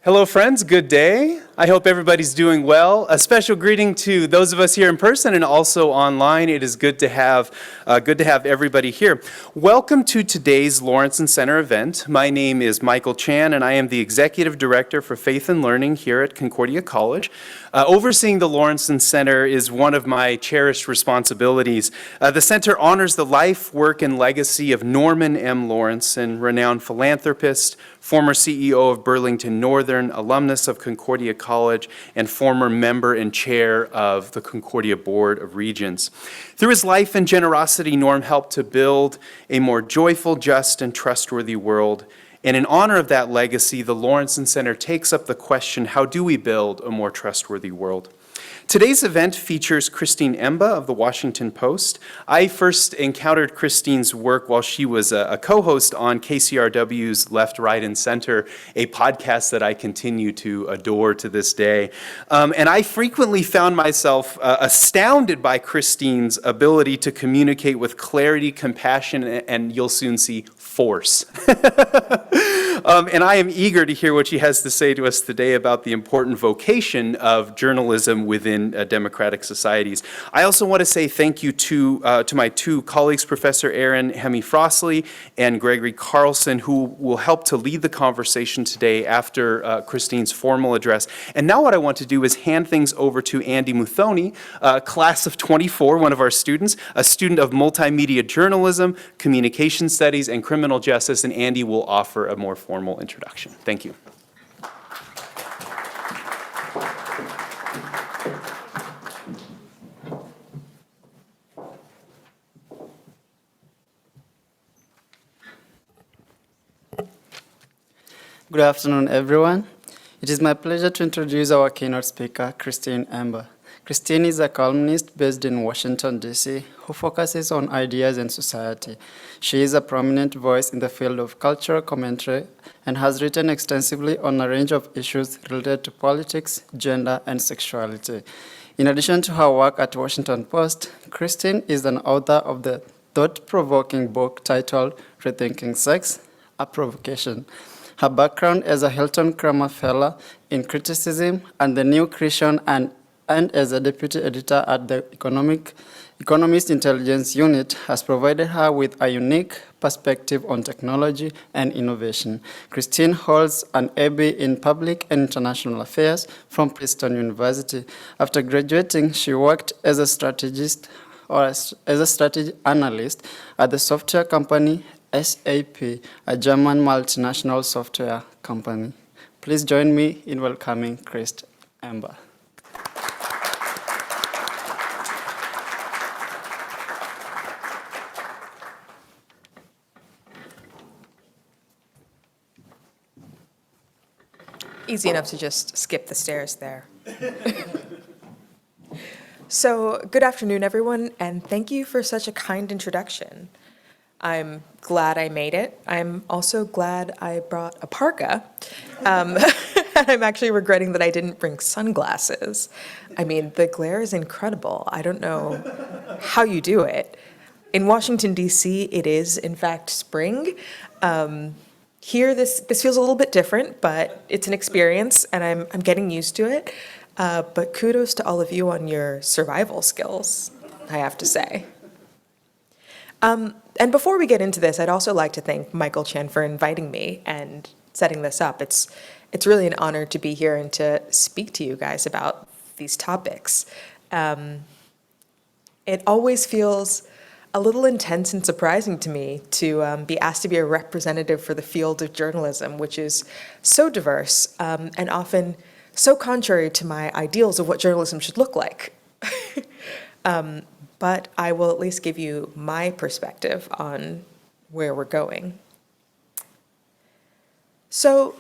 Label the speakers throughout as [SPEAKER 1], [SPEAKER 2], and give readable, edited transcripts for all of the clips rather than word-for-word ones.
[SPEAKER 1] Hello friends, good day. I hope everybody's doing well. A special greeting to those of us here in person and also online. It is good to have everybody here. Welcome to today's Lawrence Center event. My name is Michael Chan and I am the Executive Director for Faith and Learning here at Concordia College. Overseeing the Lawrence Center is one of my cherished responsibilities. The center honors the life, work, and legacy of Norman M. Lawrence, renowned philanthropist, former CEO of Burlington Northern, alumnus of Concordia College, and former member and chair of the Concordia Board of Regents. Through his life and generosity, Norm helped to build a more joyful, just, and trustworthy world. And in honor of that legacy, the Lawrence Center takes up the question, how do we build a more trustworthy world? Today's event features Christine Emba of the Washington Post. I first encountered Christine's work while she was a co-host on KCRW's Left, Right, and Center, a podcast that I continue to adore to this day. And I frequently found myself astounded by Christine's ability to communicate with clarity, compassion, and you'll soon see force. And I am eager to hear what she has to say to us today about the important vocation of journalism within democratic societies. I also want to say thank you to my two colleagues, Professor Aaron Hemi-Frostley and Gregory Carlson, who will help to lead the conversation today after Christine's formal address. And now what I want to do is hand things over to Andy Muthoni, class of 24, one of our students, a student of multimedia journalism, communication studies, and criminal justice, and Andy will offer a more formal introduction. Thank you.
[SPEAKER 2] Good afternoon, everyone. It is my pleasure to introduce our keynote speaker, Christine Emba. Christine is a columnist based in Washington, D.C., who focuses on ideas and society. She is a prominent voice in the field of cultural commentary and has written extensively on a range of issues related to politics, gender, and sexuality. In addition to her work at Washington Post, Christine is an author of the thought-provoking book titled Rethinking Sex, A Provocation. Her background as a Hilton Kramer Fellow in criticism and the New Creation and as a deputy editor at the Economist Intelligence Unit has provided her with a unique perspective on technology and innovation. Christine holds an AB in Public and International Affairs from Princeton University. After graduating, she worked as a strategist or as a strategy analyst at the software company SAP, a German multinational software company. Please join me in welcoming Christine Emba.
[SPEAKER 3] Easy enough to just skip the stairs there. So, good afternoon, everyone, and thank you for such a kind introduction. I'm glad I made it. I'm also glad I brought a parka. And I'm actually regretting that I didn't bring sunglasses. I mean, the glare is incredible. I don't know how you do it. In Washington, D.C., it is, in fact, spring. Here, this feels a little bit different, but it's an experience, and I'm getting used to it. But kudos to all of you on your survival skills, I have to say. And before we get into this, I'd also like to thank Michael Chan for inviting me and setting this up. It's really an honor to be here and to speak to you guys about these topics. It always feels a little intense and surprising to me to be asked to be a representative for the field of journalism, which is so diverse and often so contrary to my ideals of what journalism should look like. But I will at least give you my perspective on where we're going. So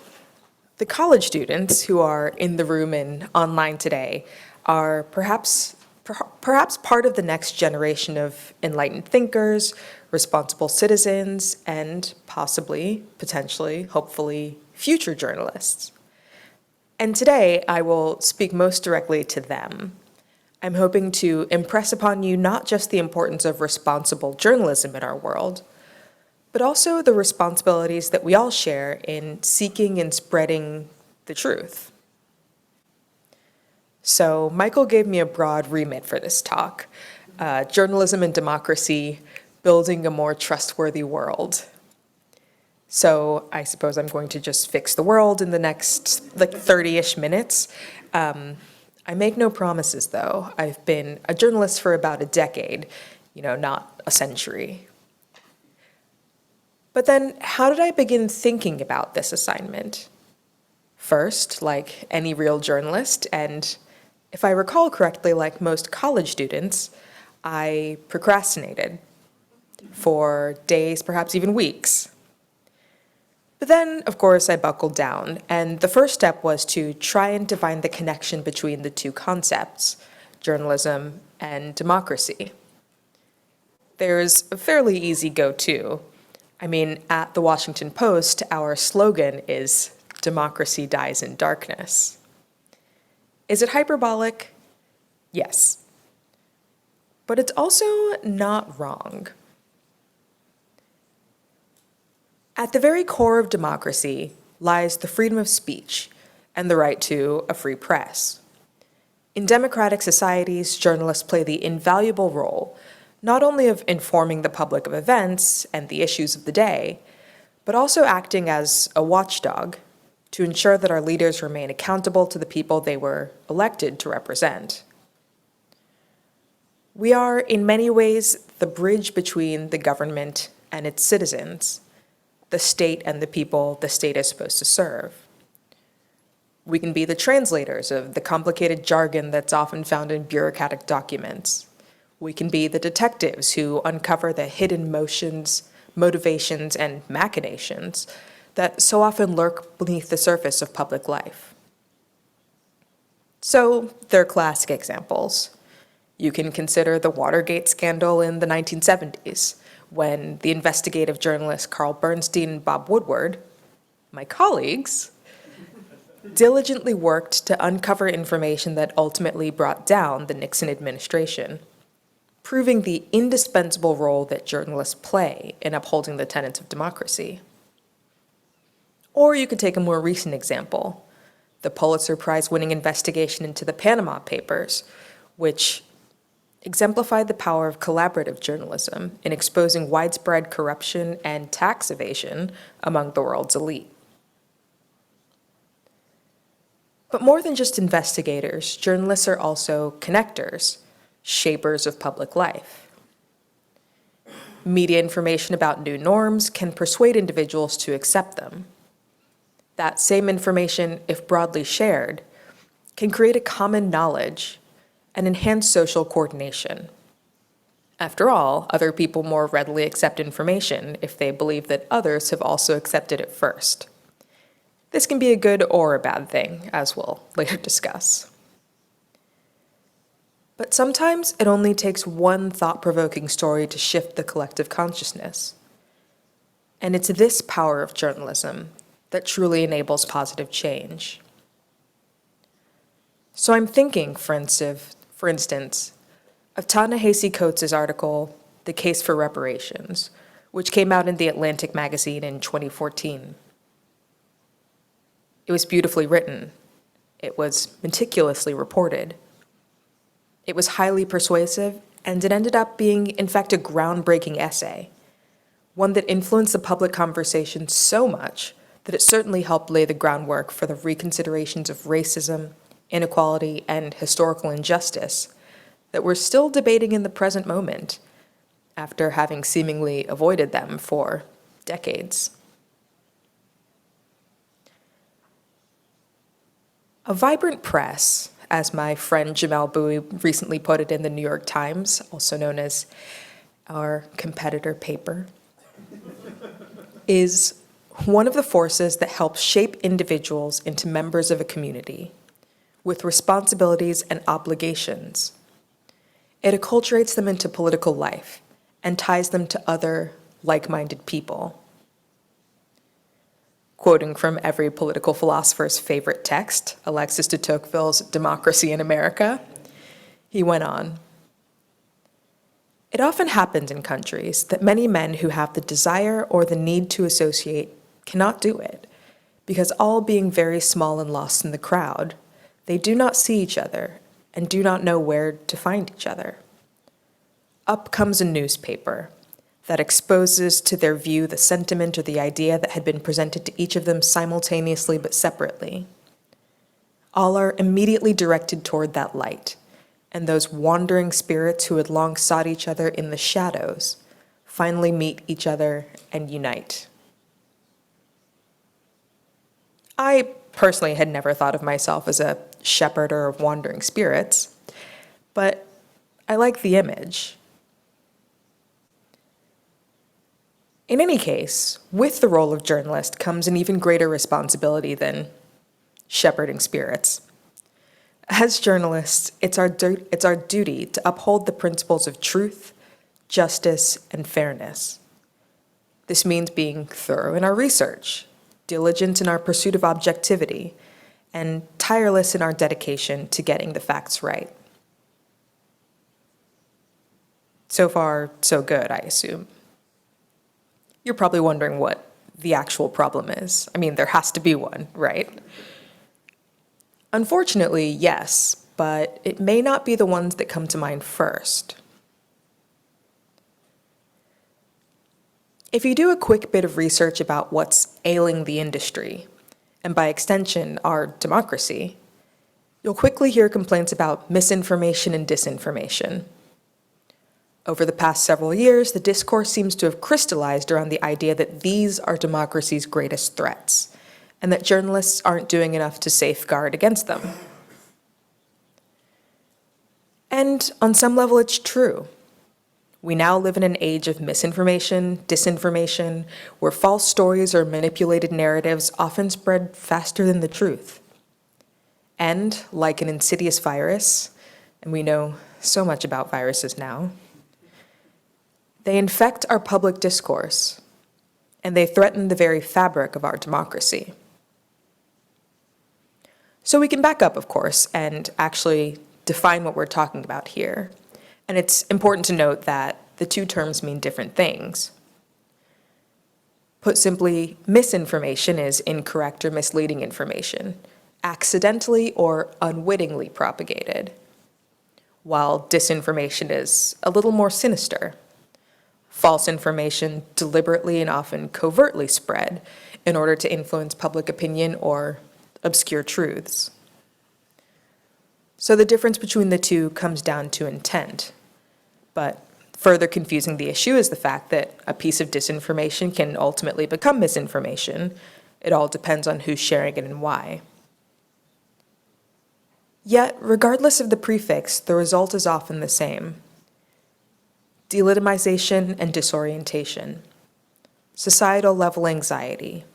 [SPEAKER 3] the college students who are in the room and online today are perhaps part of the next generation of enlightened thinkers, responsible citizens, and possibly, potentially, hopefully, future journalists. And today, I will speak most directly to them. I'm hoping to impress upon you not just the importance of responsible journalism in our world, but also the responsibilities that we all share in seeking and spreading the truth. So Michael gave me a broad remit for this talk: journalism and democracy, building a more trustworthy world. So I suppose I'm going to just fix the world in the next 30-ish minutes. I make no promises, though. I've been a journalist for about a decade, not a century. But then how did I begin thinking about this assignment? First, like any real journalist, and if I recall correctly, like most college students, I procrastinated for days, perhaps even weeks. But then, of course, I buckled down, and the first step was to try and define the connection between the two concepts, journalism and democracy. There's a fairly easy go-to. I mean, at the Washington Post, our slogan is "Democracy dies in darkness." Is it hyperbolic? Yes. But it's also not wrong. At the very core of democracy lies the freedom of speech and the right to a free press. In democratic societies, journalists play the invaluable role not only of informing the public of events and the issues of the day, but also acting as a watchdog to ensure that our leaders remain accountable to the people they were elected to represent. We are, in many ways, the bridge between the government and its citizens, the state and the people the state is supposed to serve. We can be the translators of the complicated jargon that's often found in bureaucratic documents. We can be the detectives who uncover the hidden motivations, and machinations that so often lurk beneath the surface of public life. So, they're classic examples. You can consider the Watergate scandal in the 1970s, when the investigative journalists Carl Bernstein and Bob Woodward, my colleagues, diligently worked to uncover information that ultimately brought down the Nixon administration, proving the indispensable role that journalists play in upholding the tenets of democracy. Or you could take a more recent example, the Pulitzer Prize-winning investigation into the Panama Papers, which exemplified the power of collaborative journalism in exposing widespread corruption and tax evasion among the world's elite. But more than just investigators, journalists are also connectors, shapers of public life. Media information about new norms can persuade individuals to accept them. That same information, if broadly shared, can create a common knowledge and enhance social coordination. After all, other people more readily accept information if they believe that others have also accepted it first. This can be a good or a bad thing, as we'll later discuss. But sometimes it only takes one thought-provoking story to shift the collective consciousness. And it's this power of journalism that truly enables positive change. So I'm thinking, for instance, of Ta-Nehisi Coates' article, The Case for Reparations, which came out in The Atlantic magazine in 2014. It was beautifully written. It was meticulously reported. It was highly persuasive, and it ended up being, in fact, a groundbreaking essay, one that influenced the public conversation so much that it certainly helped lay the groundwork for the reconsiderations of racism, inequality, and historical injustice that we're still debating in the present moment, after having seemingly avoided them for decades. A vibrant press, as my friend Jamel Bowie recently put it in the New York Times, also known as our competitor paper, is one of the forces that helps shape individuals into members of a community with responsibilities and obligations. It acculturates them into political life and ties them to other like-minded people. Quoting from every political philosopher's favorite text, Alexis de Tocqueville's Democracy in America, he went on, "It often happens in countries that many men who have the desire or the need to associate cannot do it because all being very small and lost in the crowd, they do not see each other and do not know where to find each other. Up comes a newspaper that exposes to their view the sentiment or the idea that had been presented to each of them simultaneously but separately. All are immediately directed toward that light, and those wandering spirits who had long sought each other in the shadows finally meet each other and unite. I personally had never thought of myself as a shepherder of wandering spirits, but I like the image. In any case, with the role of journalist comes an even greater responsibility than shepherding spirits. As journalists, it's our duty to uphold the principles of truth, justice, and fairness. This means being thorough in our research, diligent in our pursuit of objectivity, and tireless in our dedication to getting the facts right. So far, so good, I assume. You're probably wondering what the actual problem is. I mean, there has to be one, right? Unfortunately, yes, but it may not be the ones that come to mind first. If you do a quick bit of research about what's ailing the industry, and by extension, our democracy, you'll quickly hear complaints about misinformation and disinformation. Over the past several years, the discourse seems to have crystallized around the idea that these are democracy's greatest threats, and that journalists aren't doing enough to safeguard against them. And on some level, it's true. We now live in an age of misinformation, disinformation, where false stories or manipulated narratives often spread faster than the truth. And, like an insidious virus, and we know so much about viruses now, they infect our public discourse, and they threaten the very fabric of our democracy. So we can back up, of course, and actually define what we're talking about here. And it's important to note that the two terms mean different things. Put simply, misinformation is incorrect or misleading information, accidentally or unwittingly propagated, while disinformation is a little more sinister. False information deliberately and often covertly spread in order to influence public opinion or obscure truths. So the difference between the two comes down to intent. But further confusing the issue is the fact that a piece of disinformation can ultimately become misinformation. It all depends on who's sharing it and why. Yet, regardless of the prefix, the result is often the same: delegitimization and disorientation, societal level anxiety,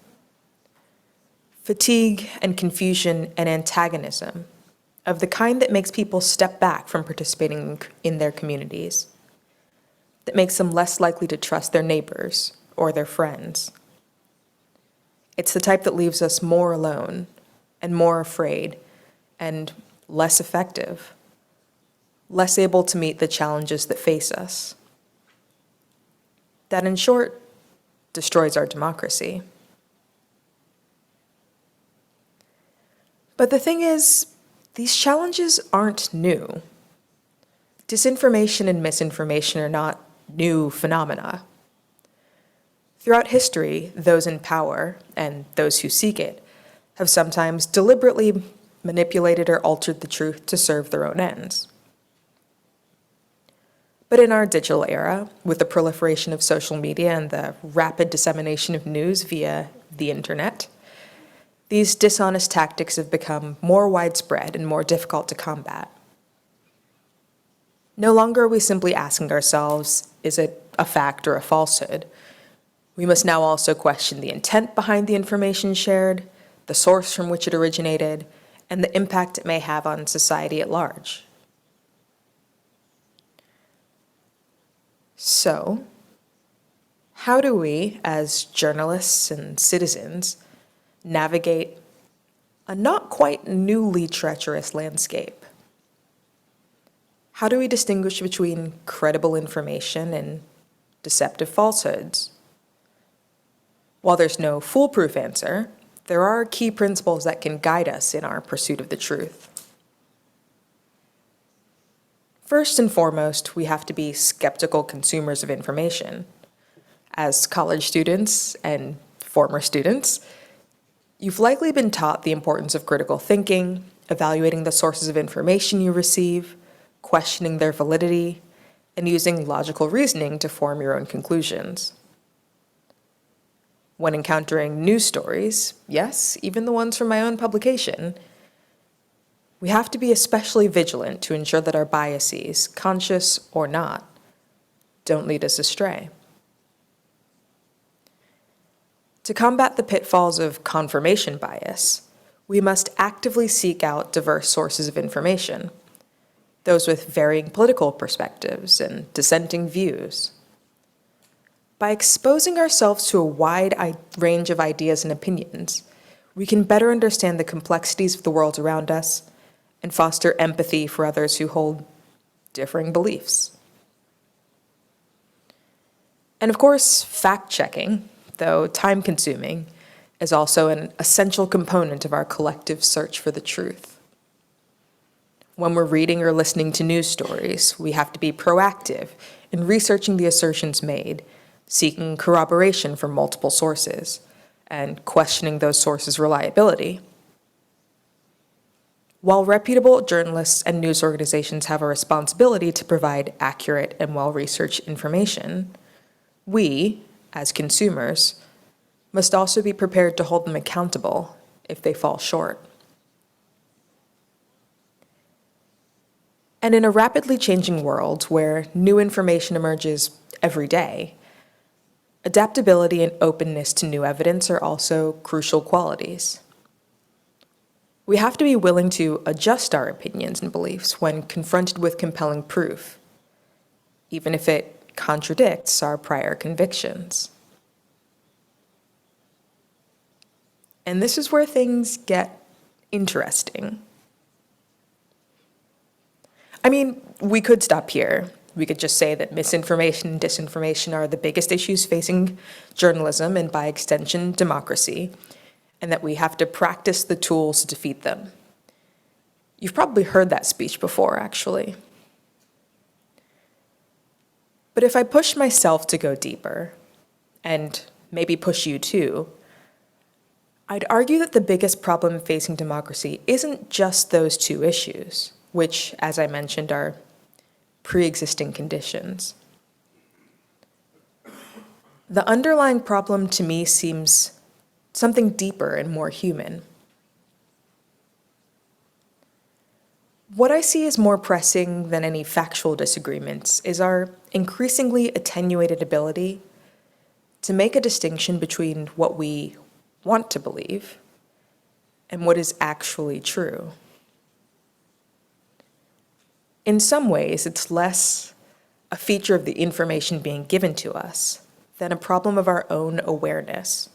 [SPEAKER 3] fatigue and confusion and antagonism of the kind that makes people step back from participating in their communities, that makes them less likely to trust their neighbors or their friends. It's the type that leaves us more alone and more afraid and less effective, less able to meet the challenges that face us. That, in short, destroys our democracy. But the thing is, these challenges aren't new. Disinformation and misinformation are not new phenomena. Throughout history, those in power, and those who seek it, have sometimes deliberately manipulated or altered the truth to serve their own ends. But in our digital era, with the proliferation of social media and the rapid dissemination of news via the internet, these dishonest tactics have become more widespread and more difficult to combat. No longer are we simply asking ourselves, is it a fact or a falsehood? We must now also question the intent behind the information shared, the source from which it originated, and the impact it may have on society at large. So, how do we, as journalists and citizens, navigate a not quite newly treacherous landscape? How do we distinguish between credible information and deceptive falsehoods? While there's no foolproof answer, there are key principles that can guide us in our pursuit of the truth. First and foremost, we have to be skeptical consumers of information. As college students and former students, you've likely been taught the importance of critical thinking, evaluating the sources of information you receive, questioning their validity, and using logical reasoning to form your own conclusions. When encountering news stories, yes, even the ones from my own publication, we have to be especially vigilant to ensure that our biases, conscious or not, don't lead us astray. To combat the pitfalls of confirmation bias, we must actively seek out diverse sources of information, those with varying political perspectives and dissenting views. By exposing ourselves to a wide range of ideas and opinions, we can better understand the complexities of the world around us and foster empathy for others who hold differing beliefs. And of course, fact-checking, though time-consuming, is also an essential component of our collective search for the truth. When we're reading or listening to news stories, we have to be proactive in researching the assertions made, seeking corroboration from multiple sources, and questioning those sources' reliability. While reputable journalists and news organizations have a responsibility to provide accurate and well-researched information, we, as consumers, must also be prepared to hold them accountable if they fall short. And in a rapidly changing world where new information emerges every day, adaptability and openness to new evidence are also crucial qualities. We have to be willing to adjust our opinions and beliefs when confronted with compelling proof, even if it contradicts our prior convictions. And this is where things get interesting. I mean, we could stop here. We could just say that misinformation and disinformation are the biggest issues facing journalism and, by extension, democracy, and that we have to practice the tools to defeat them. You've probably heard that speech before, actually. But if I push myself to go deeper, and maybe push you too, I'd argue that the biggest problem facing democracy isn't just those two issues, which, as I mentioned, are pre-existing conditions. The underlying problem to me seems something deeper and more human. What I see as more pressing than any factual disagreements is our increasingly attenuated ability to make a distinction between what we want to believe and what is actually true. In some ways, it's less a feature of the information being given to us than a problem of our own awareness,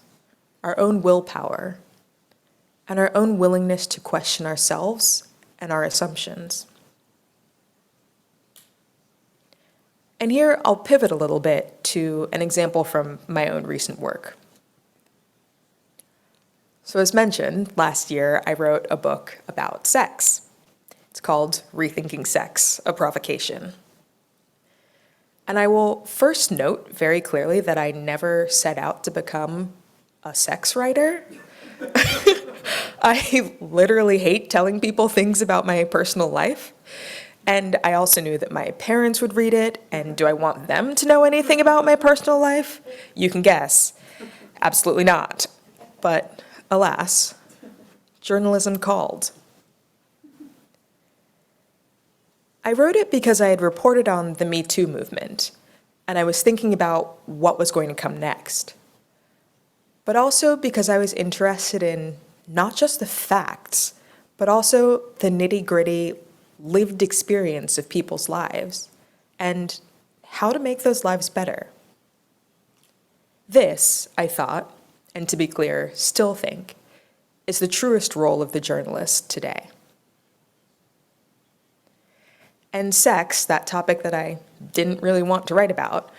[SPEAKER 3] our own willpower, and our own willingness to question ourselves and our assumptions. And here I'll pivot a little bit to an example from my own recent work. So as mentioned, last year I wrote a book about sex. It's called Rethinking Sex, A Provocation. And I will first note very clearly that I never set out to become a sex writer. I literally hate telling people things about my personal life. And I also knew that my parents would read it, and do I want them to know anything about my personal life? You can guess. Absolutely not. But alas, journalism called. I wrote it because I had reported on the Me Too movement, and I was thinking about what was going to come next. But also because I was interested in not just the facts, but also the nitty-gritty lived experience of people's lives and how to make those lives better. This, I thought, and to be clear, still think, is the truest role of the journalist today. And sex, that topic that I didn't really want to write about,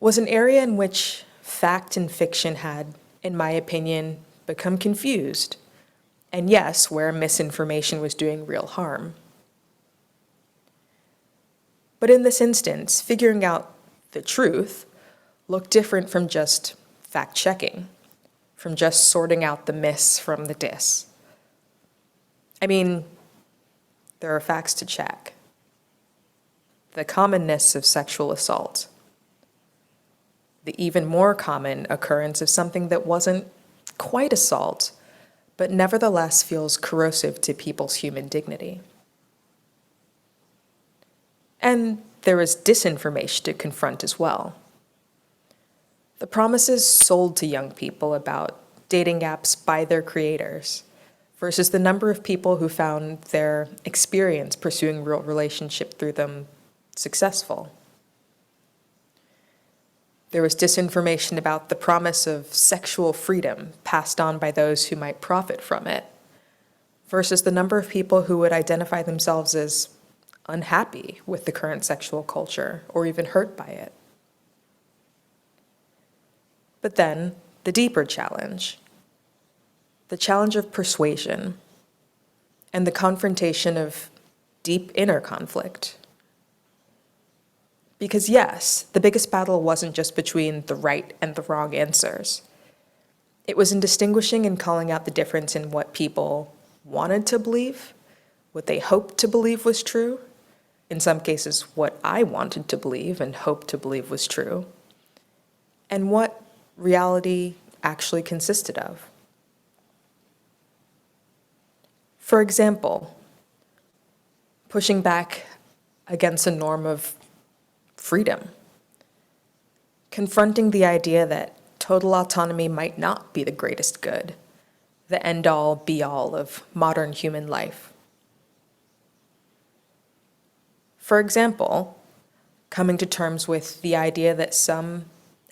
[SPEAKER 3] was an area in which fact and fiction had, in my opinion, become confused, and yes, where misinformation was doing real harm. But in this instance, figuring out the truth looked different from just fact-checking, from just sorting out the mis from the dis. I mean, there are facts to check. The commonness of sexual assault, the even more common occurrence of something that wasn't quite assault, but nevertheless feels corrosive to people's human dignity. And there is disinformation to confront as well. The promises sold to young people about dating apps by their creators versus the number of people who found their experience pursuing real relationship through them successful. There was disinformation about the promise of sexual freedom passed on by those who might profit from it versus the number of people who would identify themselves as unhappy with the current sexual culture or even hurt by it. But then, the deeper challenge, the challenge of persuasion and the confrontation of deep inner conflict. Because yes, the biggest battle wasn't just between the right and the wrong answers. It was in distinguishing and calling out the difference in what people wanted to believe, what they hoped to believe was true, in some cases what I wanted to believe and hoped to believe was true, and what reality actually consisted of. For example, pushing back against a norm of freedom, confronting the idea that total autonomy might not be the greatest good, the end-all, be-all of modern human life. For example, coming to terms with the idea that some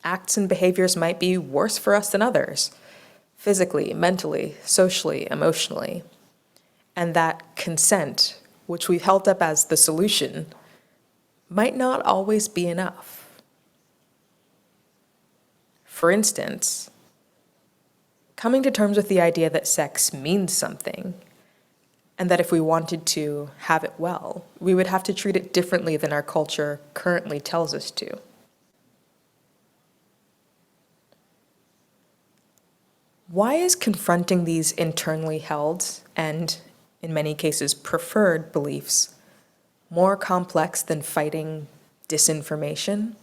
[SPEAKER 3] acts and behaviors might be worse for us than others, physically, mentally, socially, emotionally, and that consent, which we've held up as the solution, might not always be enough. For instance, coming to terms with the idea that sex means something, and that if we wanted to have it well, we would have to treat it differently than our culture currently tells us to. Why is confronting these internally held and, in many cases, preferred beliefs more complex than fighting disinformation?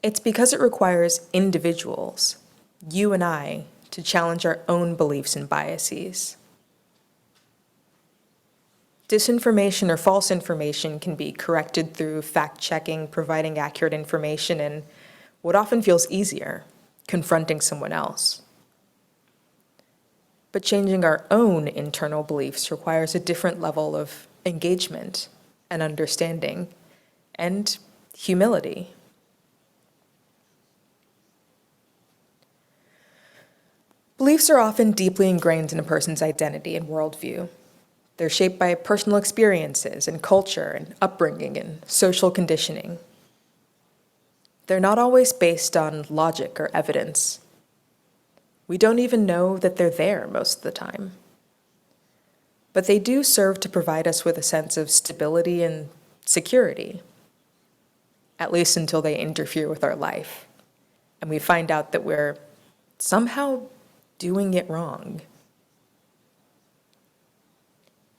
[SPEAKER 3] It's because it requires individuals, you and I, to challenge our own beliefs and biases. Disinformation or false information can be corrected through fact-checking, providing accurate information, and what often feels easier, confronting someone else. But changing our own internal beliefs requires a different level of engagement and understanding and humility. Beliefs are often deeply ingrained in a person's identity and worldview. They're shaped by personal experiences and culture and upbringing and social conditioning. They're not always based on logic or evidence. We don't even know that they're there most of the time. But they do serve to provide us with a sense of stability and security, at least until they interfere with our life, and we find out that we're somehow doing it wrong.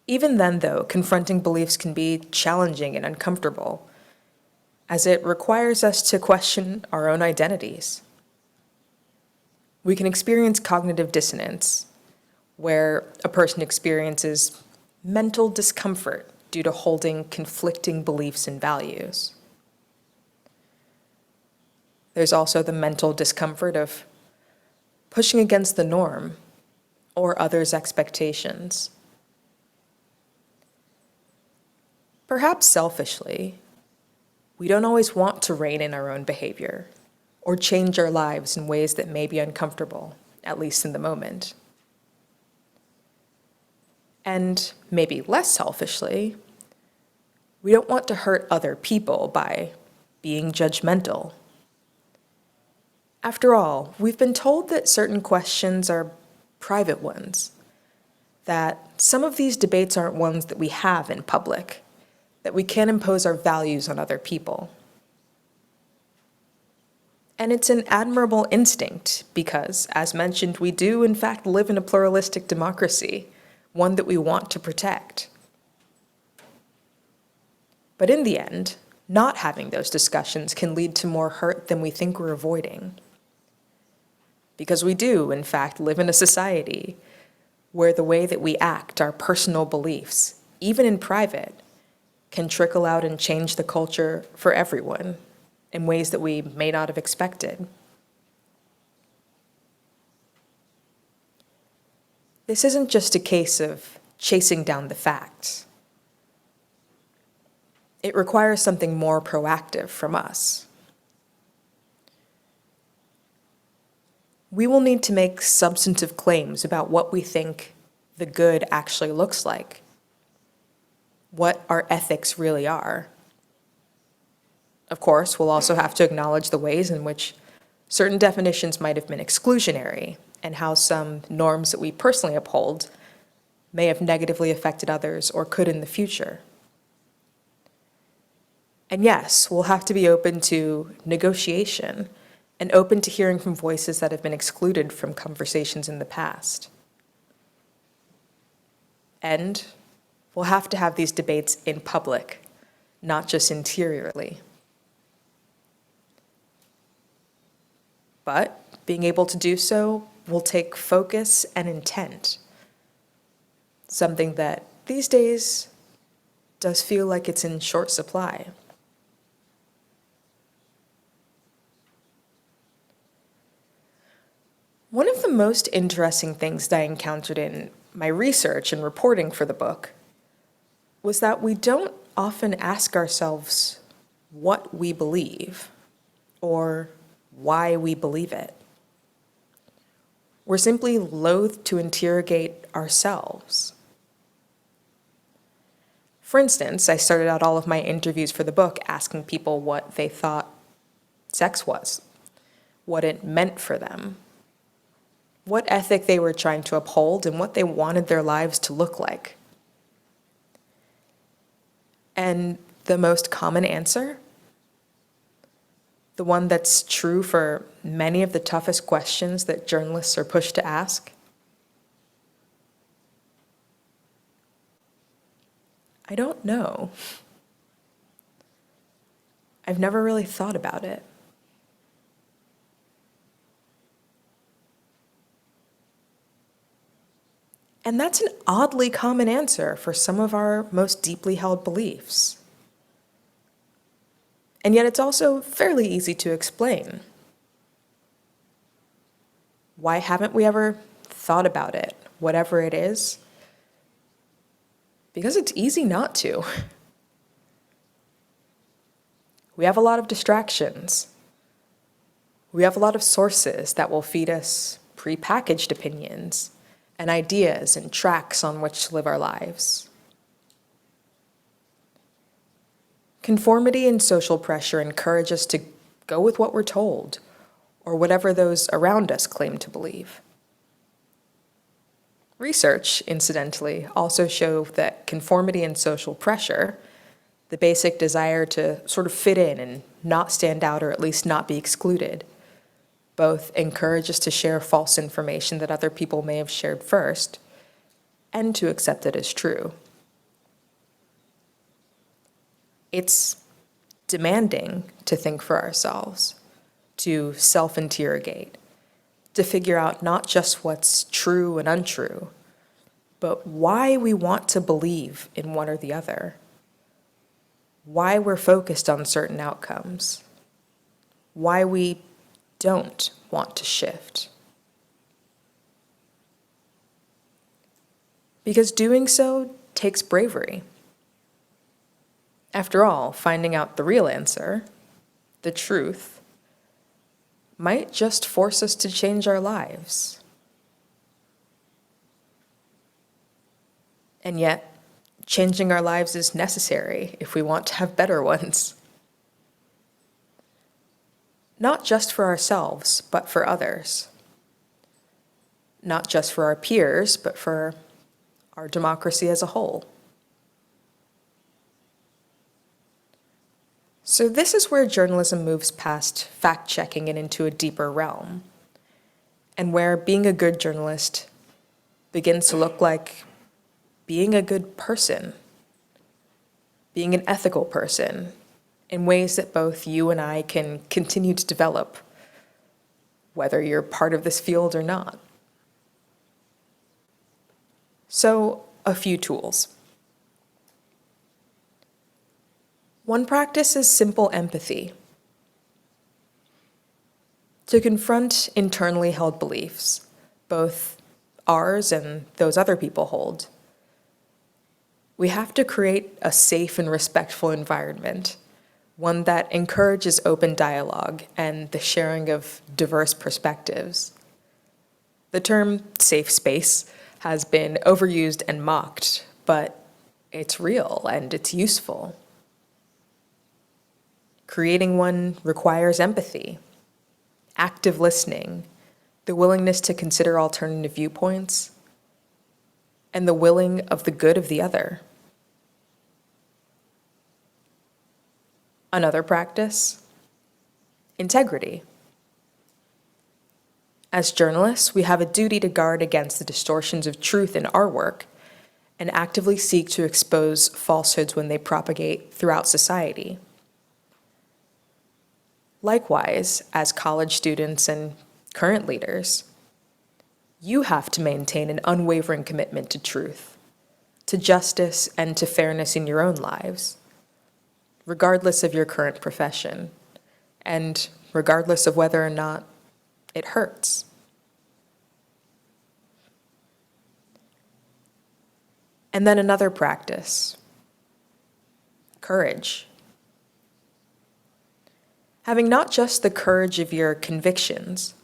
[SPEAKER 3] Even then, though, confronting beliefs can be challenging and uncomfortable, as it requires us to question our own identities. We can experience cognitive dissonance, where a person experiences mental discomfort due to holding conflicting beliefs and values. There's also the mental discomfort of pushing against the norm or others' expectations. Perhaps selfishly, we don't always want to rein in our own behavior or change our lives in ways that may be uncomfortable, at least in the moment. And maybe less selfishly, we don't want to hurt other people by being judgmental. After all, we've been told that certain questions are private ones, that some of these debates aren't ones that we have in public, that we can't impose our values on other people. And it's an admirable instinct because, as mentioned, we do in fact live in a pluralistic democracy, one that we want to protect. But in the end, not having those discussions can lead to more hurt than we think we're avoiding. Because we do, in fact, live in a society where the way that we act, our personal beliefs, even in private, can trickle out and change the culture for everyone in ways that we may not have expected. This isn't just a case of chasing down the facts. It requires something more proactive from us. We will need to make substantive claims about what we think the good actually looks like, what our ethics really are. Of course, we'll also have to acknowledge the ways in which certain definitions might have been exclusionary and how some norms that we personally uphold may have negatively affected others or could in the future. And yes, we'll have to be open to negotiation and open to hearing from voices that have been excluded from conversations in the past. And we'll have to have these debates in public, not just interiorly. But being able to do so will take focus and intent, something that these days does feel like it's in short supply. One of the most interesting things that I encountered in my research and reporting for the book was that we don't often ask ourselves what we believe or why we believe it. We're simply loath to interrogate ourselves. For instance, I started out all of my interviews for the book asking people what they thought sex was, what it meant for them, what ethic they were trying to uphold, and what they wanted their lives to look like. And the most common answer, the one that's true for many of the toughest questions that journalists are pushed to ask, I don't know. I've never really thought about it. And that's an oddly common answer for some of our most deeply held beliefs. And yet it's also fairly easy to explain. Why haven't we ever thought about it, whatever it is? Because it's easy not to. We have a lot of distractions. We have a lot of sources that will feed us prepackaged opinions and ideas and tracks on which to live our lives. Conformity and social pressure encourage us to go with what we're told, or whatever those around us claim to believe. Research, incidentally, also show that conformity and social pressure, the basic desire to sort of fit in and not stand out or at least not be excluded, both encourage us to share false information that other people may have shared first, and to accept it as true. It's demanding to think for ourselves, to self-interrogate, to figure out not just what's true and untrue, but why we want to believe in one or the other, why we're focused on certain outcomes, why we don't want to shift. Because doing so takes bravery. After all, finding out the real answer, the truth, might just force us to change our lives. And yet, changing our lives is necessary if we want to have better ones. not just for ourselves, but for others. Not just for our peers, but for our democracy as a whole. So this is where journalism moves past fact-checking and into a deeper realm, and where being a good journalist begins to look like being a good person, being an ethical person, in ways that both you and I can continue to develop, whether you're part of this field or not. So, a few tools. One practice is simple empathy. To confront internally held beliefs, both ours and those other people hold, we have to create a safe and respectful environment, one that encourages open dialogue and the sharing of diverse perspectives. The term safe space has been overused and mocked, but it's real and it's useful. Creating one requires empathy, active listening, the willingness to consider alternative viewpoints, and the willing of the good of the other. Another practice, integrity. As journalists, we have a duty to guard against the distortions of truth in our work and actively seek to expose falsehoods when they propagate throughout society. Likewise, as college students and current leaders, you have to maintain an unwavering commitment to truth, to justice, and to fairness in your own lives, regardless of your current profession, and regardless of whether or not it hurts. And then another practice, courage. Having not just the courage of your convictions,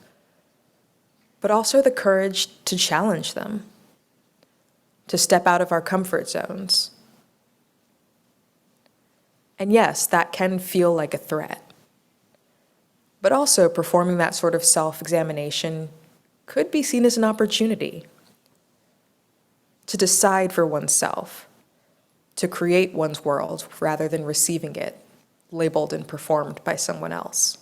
[SPEAKER 3] but also the courage to challenge them, to step out of our comfort zones. And yes, that can feel like a threat. But also performing that sort of self-examination could be seen as an opportunity to decide for oneself, to create one's world rather than receiving it, labeled and performed by someone else.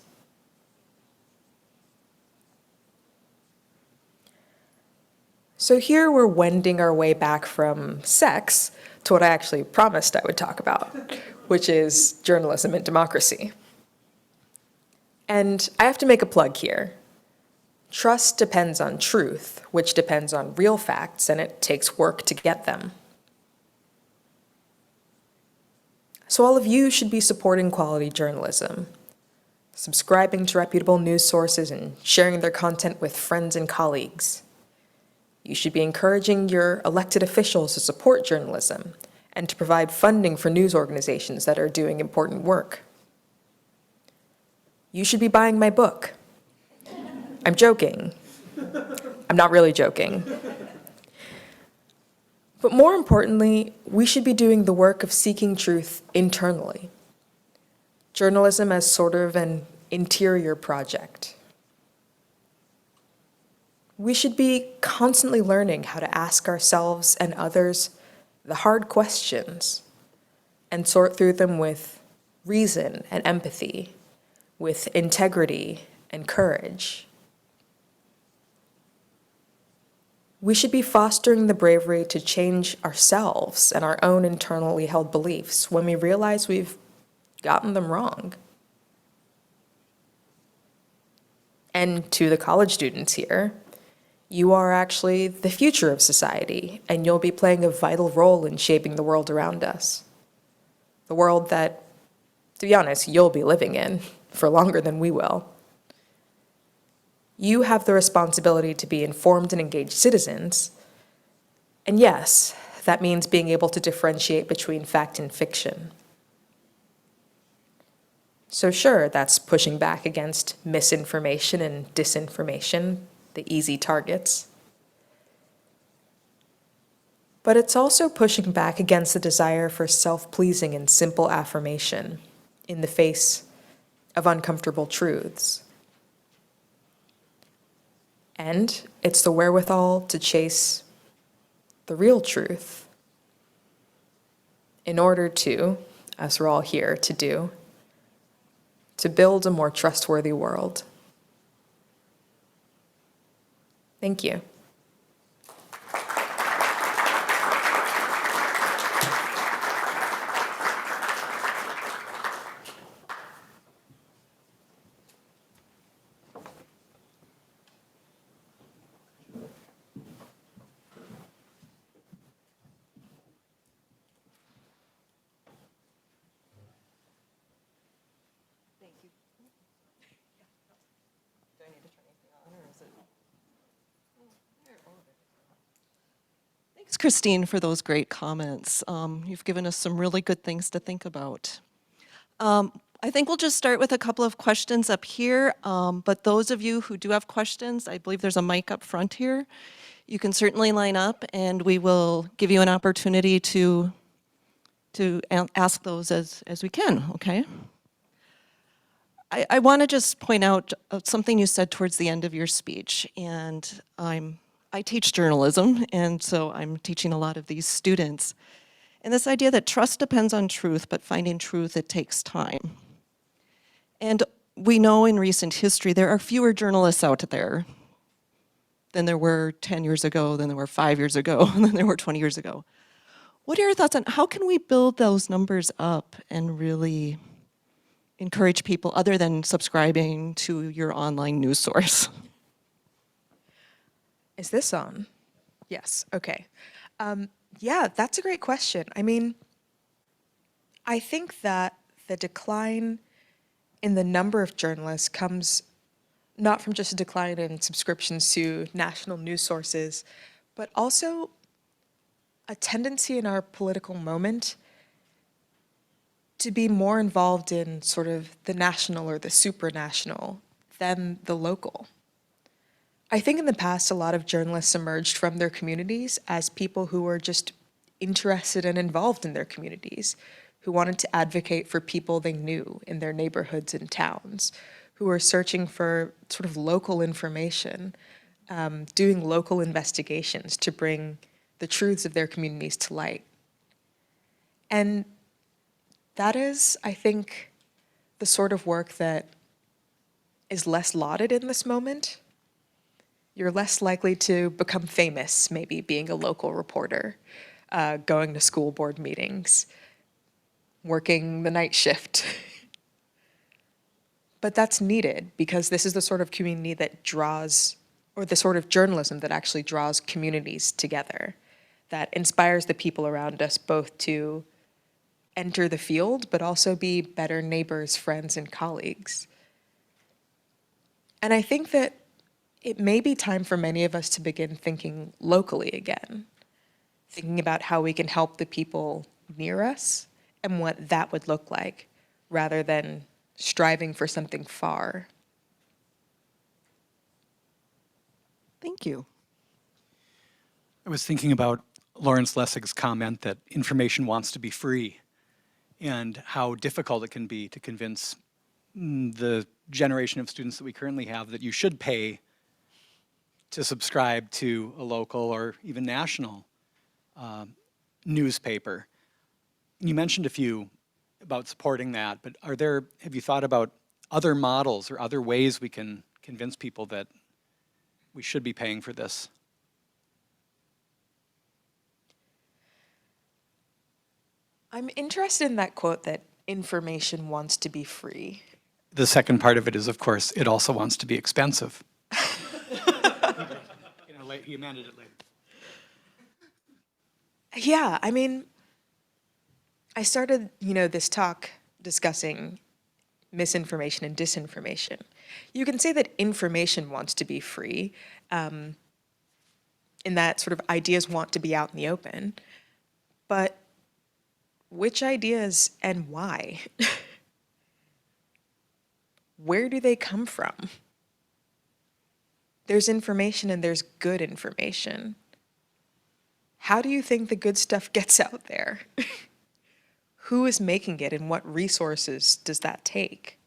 [SPEAKER 3] So here we're wending our way back from sex to what I actually promised I would talk about, which is journalism and democracy. And I have to make a plug here. Trust depends on truth, which depends on real facts, and it takes work to get them. So all of you should be supporting quality journalism, subscribing to reputable news sources and sharing their content with friends and colleagues. You should be encouraging your elected officials to support journalism and to provide funding for news organizations that are doing important work. You should be buying my book. I'm joking. I'm not really joking. But more importantly, we should be doing the work of seeking truth internally. Journalism as sort of an interior project. We should be constantly learning how to ask ourselves and others the hard questions and sort through them with reason and empathy, with integrity and courage. We should be fostering the bravery to change ourselves and our own internally held beliefs when we realize we've gotten them wrong. And to the college students here, you are actually the future of society, and you'll be playing a vital role in shaping the world around us. The world that, to be honest, you'll be living in for longer than we will. You have the responsibility to be informed and engaged citizens. And yes, that means being able to differentiate between fact and fiction. So sure, that's pushing back against misinformation and disinformation, the easy targets. But it's also pushing back against the desire for self-pleasing and simple affirmation in the face of uncomfortable truths. And it's the wherewithal to chase the real truth in order to, as we're all here to do, to build a more trustworthy world. Thank you.
[SPEAKER 4] Thanks, Christine, for those great comments. You've given us some really good things to think about. I think we'll just start with a couple of questions up here, but those of you who do have questions, I believe there's a mic up front here. You can certainly line up and we will give you an opportunity to ask those as we can, okay? I want to just point out something you said towards the end of your speech, and I teach journalism, and so I'm teaching a lot of these students. And this idea that trust depends on truth, but finding truth, it takes time. And we know in recent history there are fewer journalists out there than there were 10 years ago, than there were 5 years ago, than there were 20 years ago. What are your thoughts on how can we build those numbers up and really encourage people other than subscribing to your online news source?
[SPEAKER 3] Is this on? Yes, okay. Yeah, that's a great question. I mean, I think that the decline in the number of journalists comes not from just a decline in subscriptions to national news sources, but also a tendency in our political moment to be more involved in sort of the national or the supranational than the local. I think in the past, a lot of journalists emerged from their communities as people who were just interested and involved in their communities, who wanted to advocate for people they knew in their neighborhoods and towns, who were searching for sort of local information, doing local investigations to bring the truths of their communities to light. And that is, I think, the sort of work that is less lauded in this moment. You're less likely to become famous, maybe being a local reporter, going to school board meetings, working the night shift. But that's needed because this is the sort of community that draws, or the sort of journalism that actually draws communities together, that inspires the people around us both to enter the field, but also be better neighbors, friends, and colleagues. And I think that it may be time for many of us to begin thinking locally again, thinking about how we can help the people near us and what that would look like, rather than striving for something far.
[SPEAKER 4] Thank you.
[SPEAKER 5] I was thinking about Lawrence Lessig's comment that information wants to be free and how difficult it can be to convince the generation of students that we currently have that you should pay to subscribe to a local or even national newspaper. You mentioned a few about supporting that, but have you thought about other models or other ways we can convince people that we should be paying for this?
[SPEAKER 3] I'm interested in that quote that information wants to be free.
[SPEAKER 5] The second part of it is, of course, it also wants to be expensive. He amended it later.
[SPEAKER 3] Yeah, I mean, I started, this talk discussing misinformation and disinformation. You can say that information wants to be free, in that sort of ideas want to be out in the open, but which ideas and why? Where do they come from? There's information and there's good information. How do you think the good stuff gets out there? Who is making it and what resources does that take?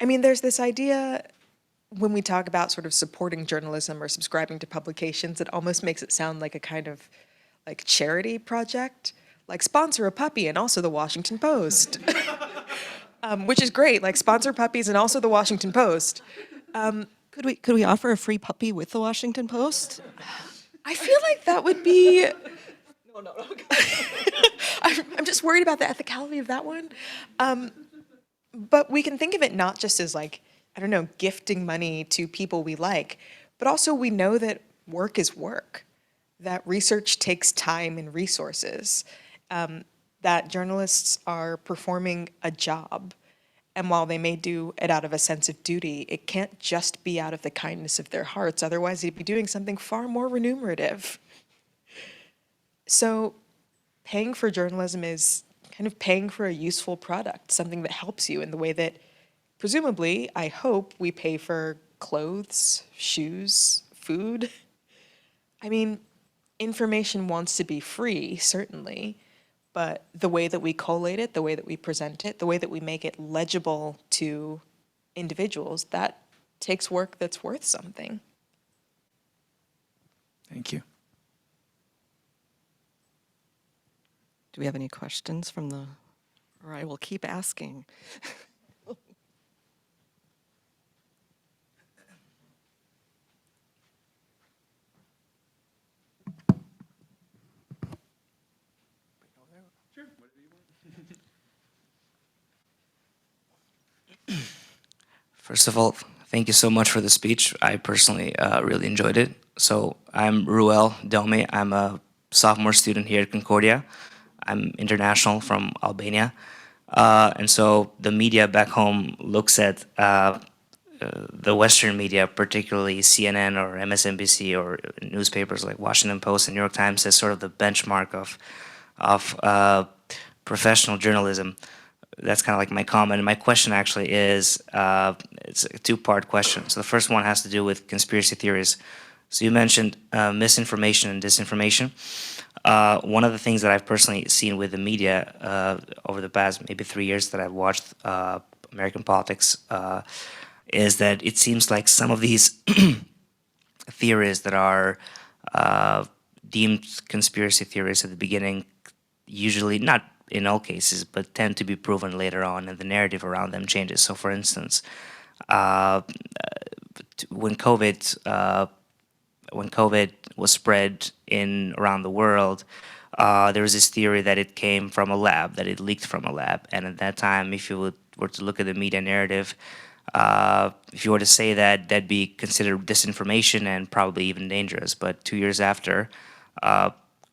[SPEAKER 3] I mean, there's this idea when we talk about sort of supporting journalism or subscribing to publications, it almost makes it sound like a kind of like charity project, like sponsor a puppy and also the Washington Post, which is great, like sponsor puppies and also the Washington Post.
[SPEAKER 4] Could we offer a free puppy with the Washington Post?
[SPEAKER 3] I feel like that would be. No. I'm just worried about the ethicality of that one. But we can think of it not just as like, I don't know, gifting money to people we like, but also we know that work is work, that research takes time and resources, that journalists are performing a job. And while they may do it out of a sense of duty, it can't just be out of the kindness of their hearts. Otherwise, they'd be doing something far more remunerative. So paying for journalism is kind of paying for a useful product, something that helps you in the way that, presumably, I hope we pay for clothes, shoes, food. I mean, information wants to be free, certainly, but the way that we collate it, the way that we present it, the way that we make it legible to individuals, that takes work that's worth something.
[SPEAKER 5] Thank you.
[SPEAKER 4] Do we have any questions from the, or I will keep asking.
[SPEAKER 6] First of all, thank you so much for the speech. I personally really enjoyed it. So I'm Ruel Delme. I'm a sophomore student here at Concordia. I'm international from Albania. And so the media back home looks at the Western media, particularly CNN or MSNBC or newspapers like Washington Post and New York Times as sort of the benchmark of professional journalism. That's kind of like my comment. And my question actually is, it's a two-part question. So the first one has to do with conspiracy theories. So you mentioned misinformation and disinformation. One of the things that I've personally seen with the media over the past maybe 3 years that I've watched American politics is that it seems like some of these theories that are deemed conspiracy theories at the beginning, usually not in all cases, but tend to be proven later on, and the narrative around them changes. So, for instance, when COVID was spread in around the world, there was this theory that it came from a lab, that it leaked from a lab, and at that time, if you were to look at the media narrative, if you were to say that, that'd be considered disinformation and probably even dangerous. But 2 years after,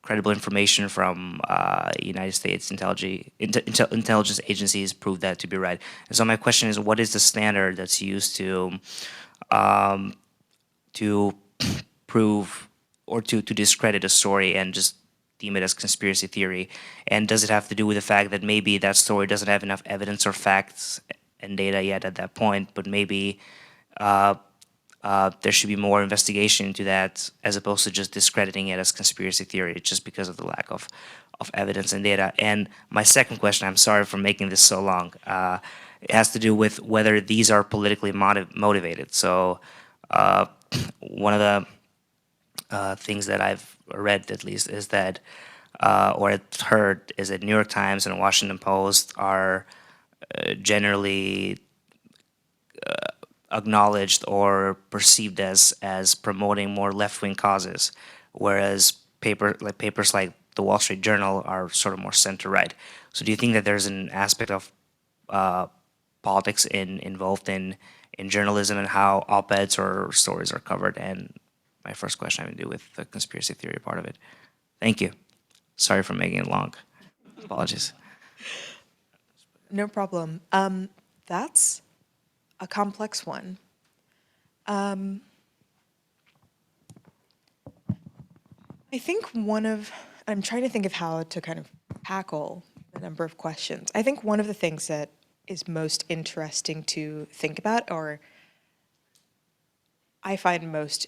[SPEAKER 6] credible information from United States intelligence agencies proved that to be right. And so my question is, what is the standard that's used to prove or to discredit a story and just deem it as conspiracy theory? And does it have to do with the fact that maybe that story doesn't have enough evidence or facts and data yet at that point, but maybe there should be more investigation into that as opposed to just discrediting it as conspiracy theory just because of the lack of evidence and data? And my second question, I'm sorry for making this so long, it has to do with whether these are politically motivated. So one of the things that I've read, at least, is that, or heard, is that New York Times and Washington Post are generally acknowledged or perceived as promoting more left-wing causes, whereas papers like the Wall Street Journal are sort of more center-right. So do you think that there's an aspect of politics involved in journalism and how op-eds or stories are covered? And my first question having to do with the conspiracy theory part of it. Thank you. Sorry for making it long. Apologies.
[SPEAKER 3] No problem. That's a complex one. I think I'm trying to think of how to kind of tackle a number of questions. I think one of the things that is most interesting to think about, or I find most,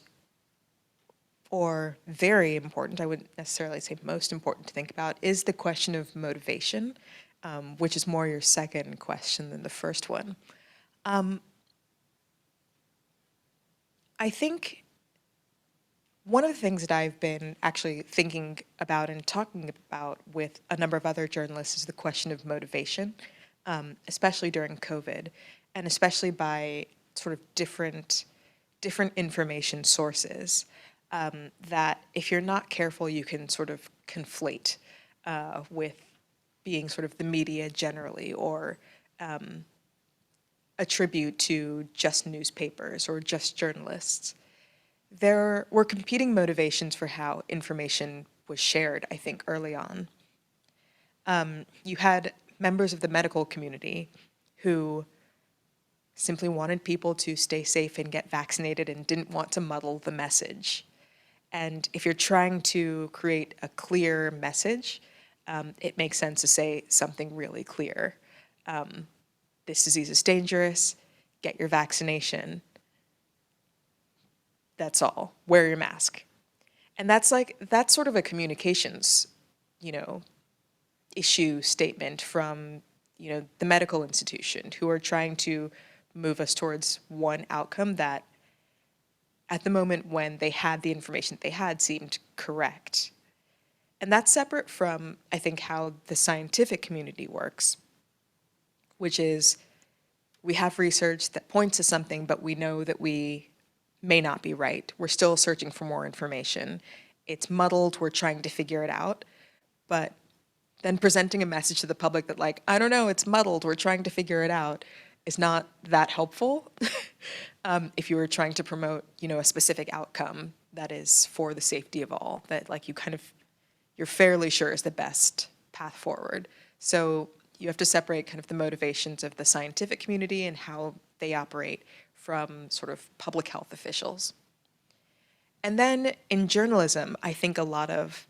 [SPEAKER 3] or very important, I wouldn't necessarily say most important to think about, is the question of motivation, which is more your second question than the first one. I think one of the things that I've been actually thinking about and talking about with a number of other journalists is the question of motivation, especially during COVID, and especially by sort of different information sources, that if you're not careful, you can sort of conflate with being sort of the media generally, or attribute to just newspapers or just journalists. There were competing motivations for how information was shared, I think, early on. You had members of the medical community who simply wanted people to stay safe and get vaccinated and didn't want to muddle the message. And if you're trying to create a clear message, it makes sense to say something really clear. This disease is dangerous, get your vaccination. That's all. Wear your mask. And that's sort of a communications, issue statement from, the medical institution, who are trying to move us towards one outcome that at the moment when they had the information they had seemed correct. And that's separate from, I think, how the scientific community works, which is we have research that points to something, but we know that we may not be right. We're still searching for more information. It's muddled, we're trying to figure it out, but then presenting a message to the public that, like, I don't know, it's muddled, we're trying to figure it out, is not that helpful if you were trying to promote, a specific outcome that is for the safety of all, that like you're fairly sure is the best path forward. So you have to separate kind of the motivations of the scientific community and how they operate from sort of public health officials. And then in journalism, I think a lot of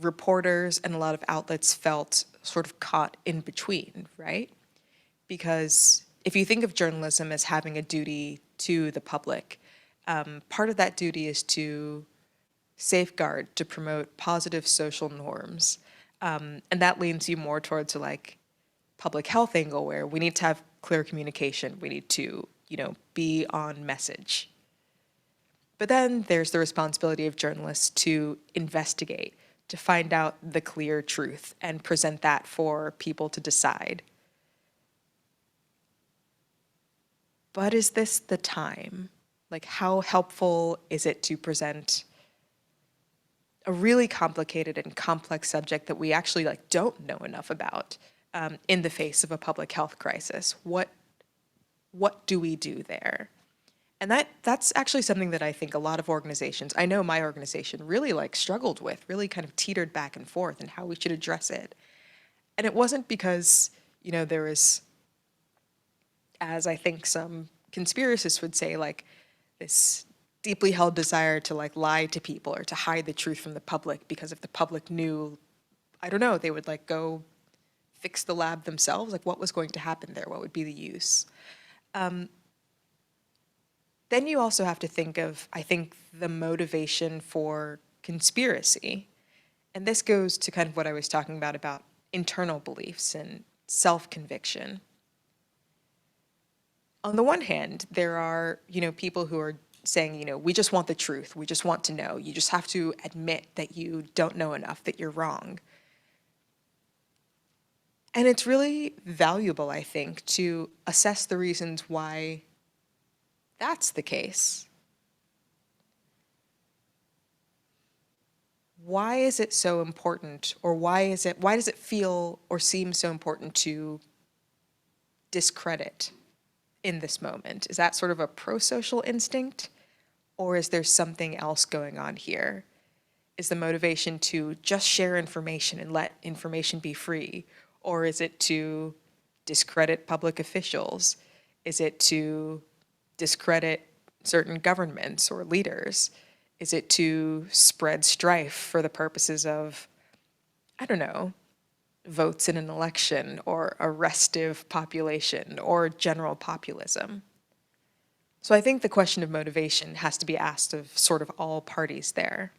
[SPEAKER 3] reporters and a lot of outlets felt sort of caught in between, right? Because if you think of journalism as having a duty to the public, part of that duty is to safeguard, to promote positive social norms. And that leans you more towards like public health angle, where we need to have clear communication. We need to, be on message. But then there's the responsibility of journalists to investigate, to find out the clear truth and present that for people to decide. But is this the time? Like, how helpful is it to present a really complicated and complex subject that we actually don't know enough about in the face of a public health crisis? What do we do there? And that's actually something that I think a lot of organizations, I know my organization really struggled with, really kind of teetered back and forth in how we should address it. And it wasn't because, there was, as I think some conspiracists would say, this deeply held desire to lie to people or to hide the truth from the public, because if the public knew, I don't know, they would go fix the lab themselves. What was going to happen there? What would be the use? Then you also have to think of, I think, the motivation for conspiracy. And this goes to kind of what I was talking about internal beliefs and self-conviction. On the one hand, there are, people who are saying, we just want the truth. We just want to know. You just have to admit that you don't know enough, that you're wrong. And it's really valuable, I think, to assess the reasons why that's the case. Why is it so important, or why does it feel or seem so important to discredit in this moment? Is that sort of a pro-social instinct, or is there something else going on here? Is the motivation to just share information and let information be free? Or is it to discredit public officials? Is it to discredit certain governments or leaders? Is it to spread strife for the purposes of, I don't know, votes in an election, or a restive population, or general populism? So I think the question of motivation has to be asked of sort of all parties there.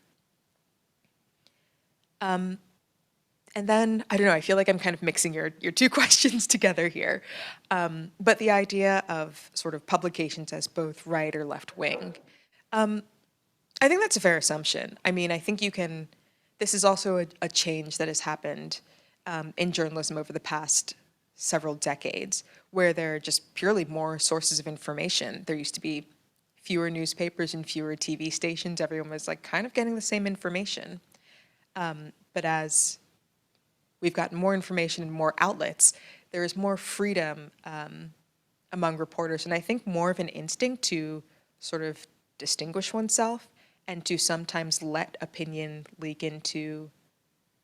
[SPEAKER 3] And then, I don't know, I feel like I'm kind of mixing your two questions together here. But the idea of sort of publications as both right or left wing, I think that's a fair assumption. I mean, I think you can, this is also a change that has happened in journalism over the past several decades, where there are just purely more sources of information. There used to be fewer newspapers and fewer TV stations. Everyone was like kind of getting the same information. But as we've gotten more information and more outlets, there is more freedom among reporters, and I think more of an instinct to sort of distinguish oneself and to sometimes let opinion leak into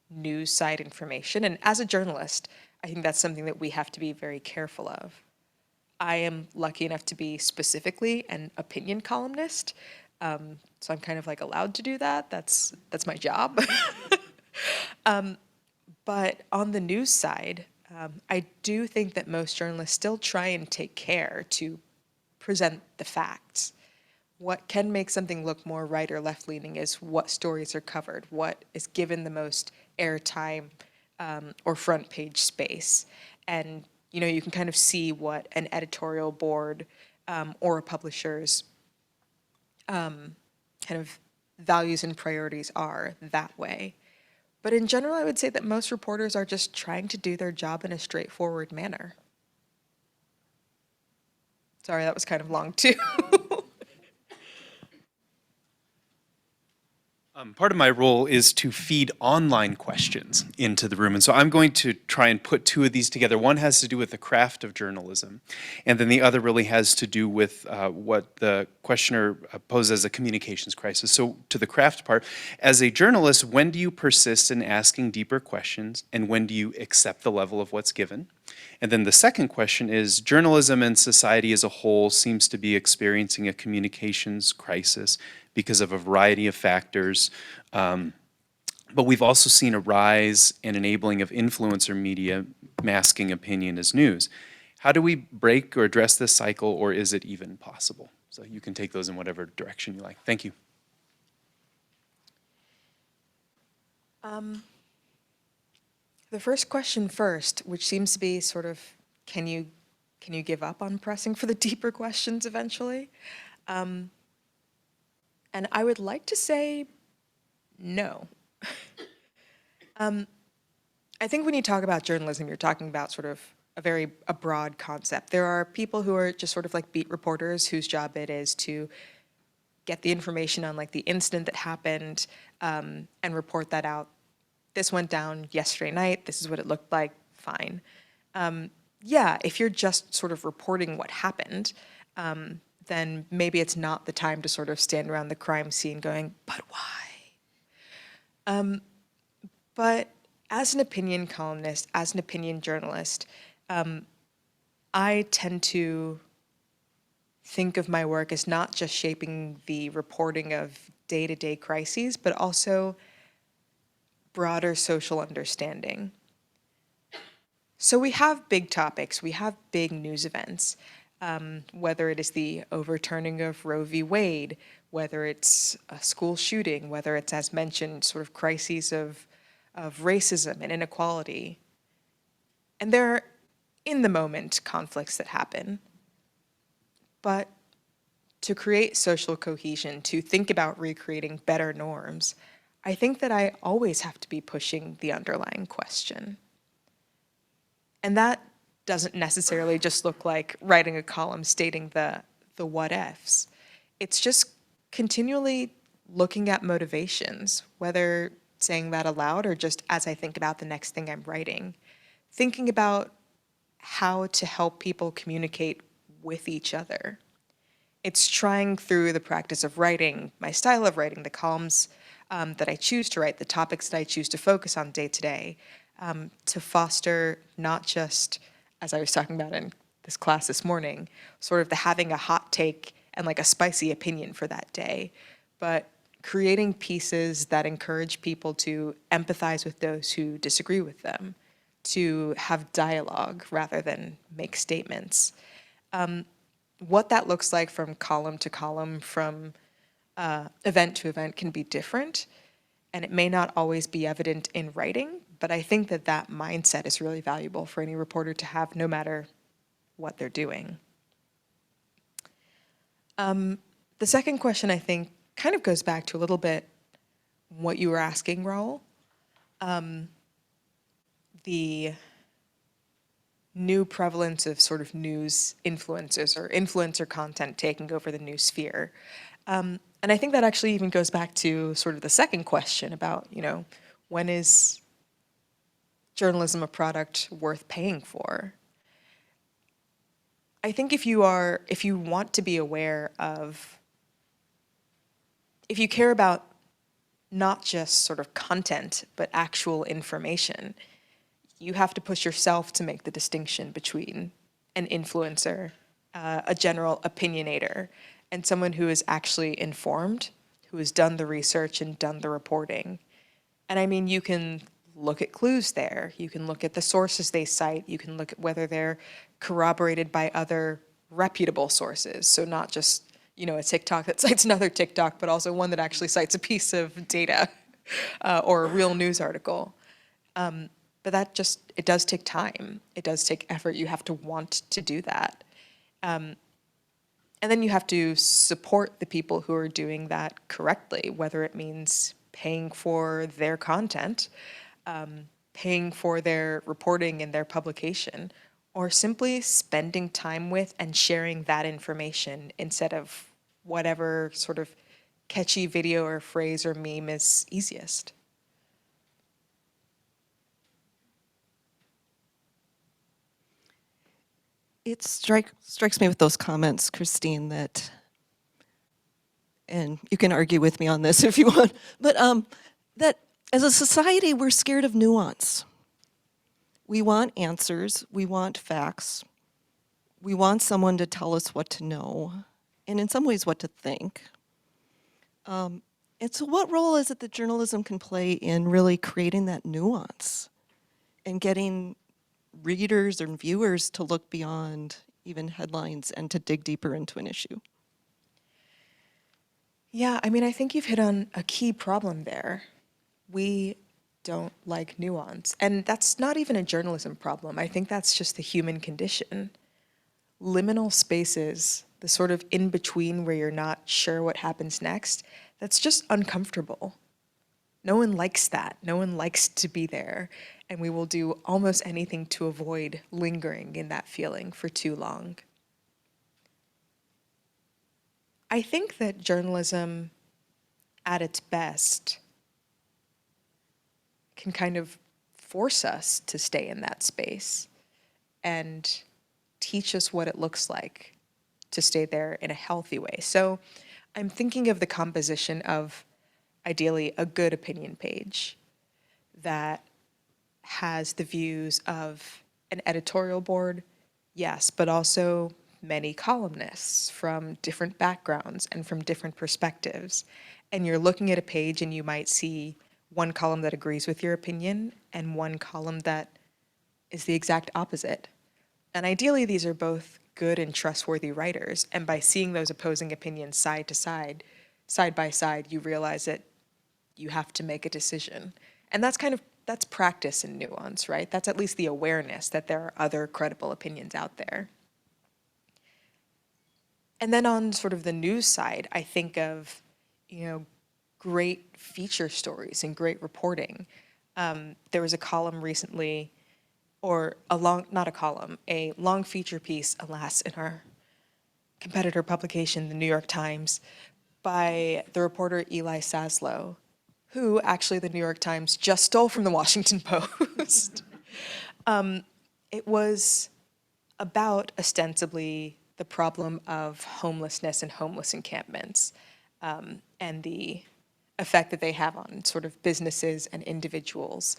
[SPEAKER 3] news side information. And as a journalist, I think that's something that we have to be very careful of. I am lucky enough to be specifically an opinion columnist, so I'm kind of like allowed to do that. That's my job. But on the news side, I do think that most journalists still try and take care to present the facts. What can make something look more right or left-leaning is what stories are covered, what is given the most airtime or front page space. And you know, you can kind of see what an editorial board or a publisher's kind of values and priorities are that way. But in general, I would say that most reporters are just trying to do their job in a straightforward manner. Sorry, that was kind of long too.
[SPEAKER 1] Part of my role is to feed online questions into the room. And so I'm going to try and put two of these together. One has to do with the craft of journalism, and then the other really has to do with what the questioner posed as a communications crisis. So to the craft part, as a journalist, when do you persist in asking deeper questions, and when do you accept the level of what's given? And then the second question is, journalism and society as a whole seems to be experiencing a communications crisis because of a variety of factors. But we've also seen a rise and enabling of influencer media masking opinion as news. How do we break or address this cycle, or is it even possible? So you can take those in whatever direction you like. Thank you.
[SPEAKER 3] The first question first, which seems to be sort of, can you give up on pressing for the deeper questions eventually? And I would like to say no. I think when you talk about journalism, you're talking about sort of a broad concept. There are people who are just sort of like beat reporters whose job it is to get the information on like the incident that happened and report that out. This went down yesterday night. This is what it looked like. Fine. Yeah, if you're just sort of reporting what happened, then maybe it's not the time to sort of stand around the crime scene going, but why? But as an opinion columnist, as an opinion journalist, I tend to think of my work as not just shaping the reporting of day-to-day crises, but also broader social understanding. So we have big topics, we have big news events, whether it is the overturning of Roe v. Wade, whether it's a school shooting, whether it's, as mentioned, sort of crises of racism and inequality. And there are, in the moment, conflicts that happen. But to create social cohesion, to think about recreating better norms, I think that I always have to be pushing the underlying question. And that doesn't necessarily just look like writing a column stating the what ifs. It's just continually looking at motivations, whether saying that aloud or just as I think about the next thing I'm writing, thinking about how to help people communicate with each other. It's trying through the practice of writing, my style of writing, the columns that I choose to write, the topics that I choose to focus on day to day, to foster not just, as I was talking about in this class this morning, sort of the having a hot take and like a spicy opinion for that day, but creating pieces that encourage people to empathize with those who disagree with them, to have dialogue rather than make statements. What that looks like from column to column, from event to event can be different, and it may not always be evident in writing, But I think that that mindset is really valuable for any reporter to have, no matter what they're doing. The second question, I think, kind of goes back to a little bit what you were asking, Raul. The new prevalence of sort of news influencers or influencer content taking over the news sphere. And I think that actually even goes back to sort of the second question about, when is journalism a product worth paying for? I think if you want to be aware of, if you care about not just sort of content, but actual information, you have to push yourself to make the distinction between an influencer, a general opinionator, and someone who is actually informed, who has done the research and done the reporting. And I mean, you can look at clues there. You can look at the sources they cite. You can look at whether they're corroborated by other reputable sources. So not just, a TikTok that cites another TikTok, but also one that actually cites a piece of data or a real news article. But it does take time. It does take effort. You have to want to do that. And then you have to support the people who are doing that correctly, whether it means paying for their content, paying for their reporting and their publication, or simply spending time with and sharing that information instead of whatever sort of catchy video or phrase or meme is easiest.
[SPEAKER 4] It strikes me with those comments, Christine, that, and you can argue with me on this if you want, but that as a society, we're scared of nuance. We want answers, we want facts, we want someone to tell us what to know, and in some ways what to think. And so what role is it that journalism can play in really creating that nuance and getting readers and viewers to look beyond even headlines and to dig deeper into an issue?
[SPEAKER 3] Yeah, I mean, I think you've hit on a key problem there. We don't like nuance. And that's not even a journalism problem. I think that's just the human condition. Liminal spaces, the sort of in-between where you're not sure what happens next, that's just uncomfortable. No one likes that. No one likes to be there. And we will do almost anything to avoid lingering in that feeling for too long. I think that journalism, at its best, can kind of force us to stay in that space and teach us what it looks like to stay there in a healthy way. So I'm thinking of the composition of, ideally, a good opinion page that has the views of an editorial board, yes, but also many columnists from different backgrounds and from different perspectives. And you're looking at a page and you might see one column that agrees with your opinion and one column that is the exact opposite. And ideally, these are both good and trustworthy writers. And by seeing those opposing opinions side to side, side by side, you realize that you have to make a decision. And that's practice and nuance, right? That's at least the awareness that there are other credible opinions out there. And then on sort of the news side, I think of, great feature stories and great reporting. There was a column recently, or not a column, a long feature piece, alas, in our competitor publication, the New York Times, by the reporter Eli Saslow, who actually the New York Times just stole from the Washington Post. It was about ostensibly the problem of homelessness and homeless encampments, and the effect that they have on sort of businesses and individuals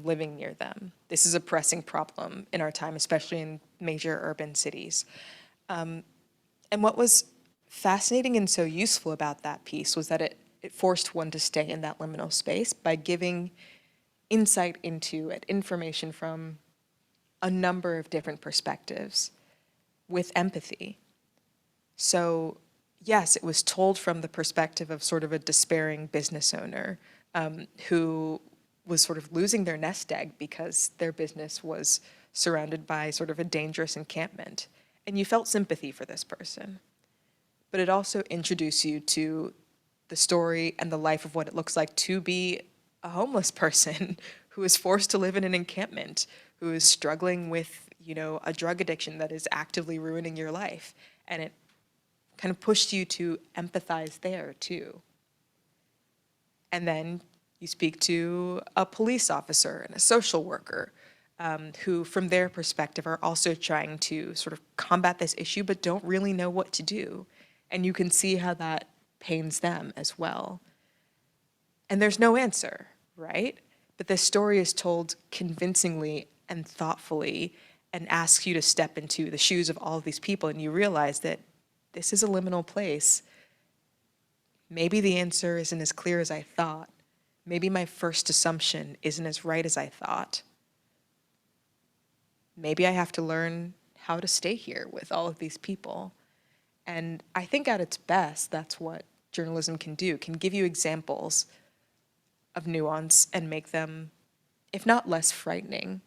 [SPEAKER 3] living near them. This is a pressing problem in our time, especially in major urban cities. And what was fascinating and so useful about that piece was that it forced one to stay in that liminal space by giving insight into it, information from a number of different perspectives with empathy. So yes, it was told from the perspective of sort of a despairing business owner who was sort of losing their nest egg because their business was surrounded by sort of a dangerous encampment. And you felt sympathy for this person. But it also introduced you to the story and the life of what it looks like to be a homeless person who is forced to live in an encampment, who is struggling with, a drug addiction that is actively ruining your life. And it kind of pushed you to empathize there too. And then you speak to a police officer and a social worker who, from their perspective, are also trying to sort of combat this issue, but don't really know what to do. And you can see how that pains them as well. And there's no answer, right? But this story is told convincingly and thoughtfully and asks you to step into the shoes of all of these people, and you realize that this is a liminal place. Maybe the answer isn't as clear as I thought. Maybe my first assumption isn't as right as I thought. Maybe I have to learn how to stay here with all of these people. And I think at its best, that's what journalism can do, can give you examples of nuance and make them, if not less frightening,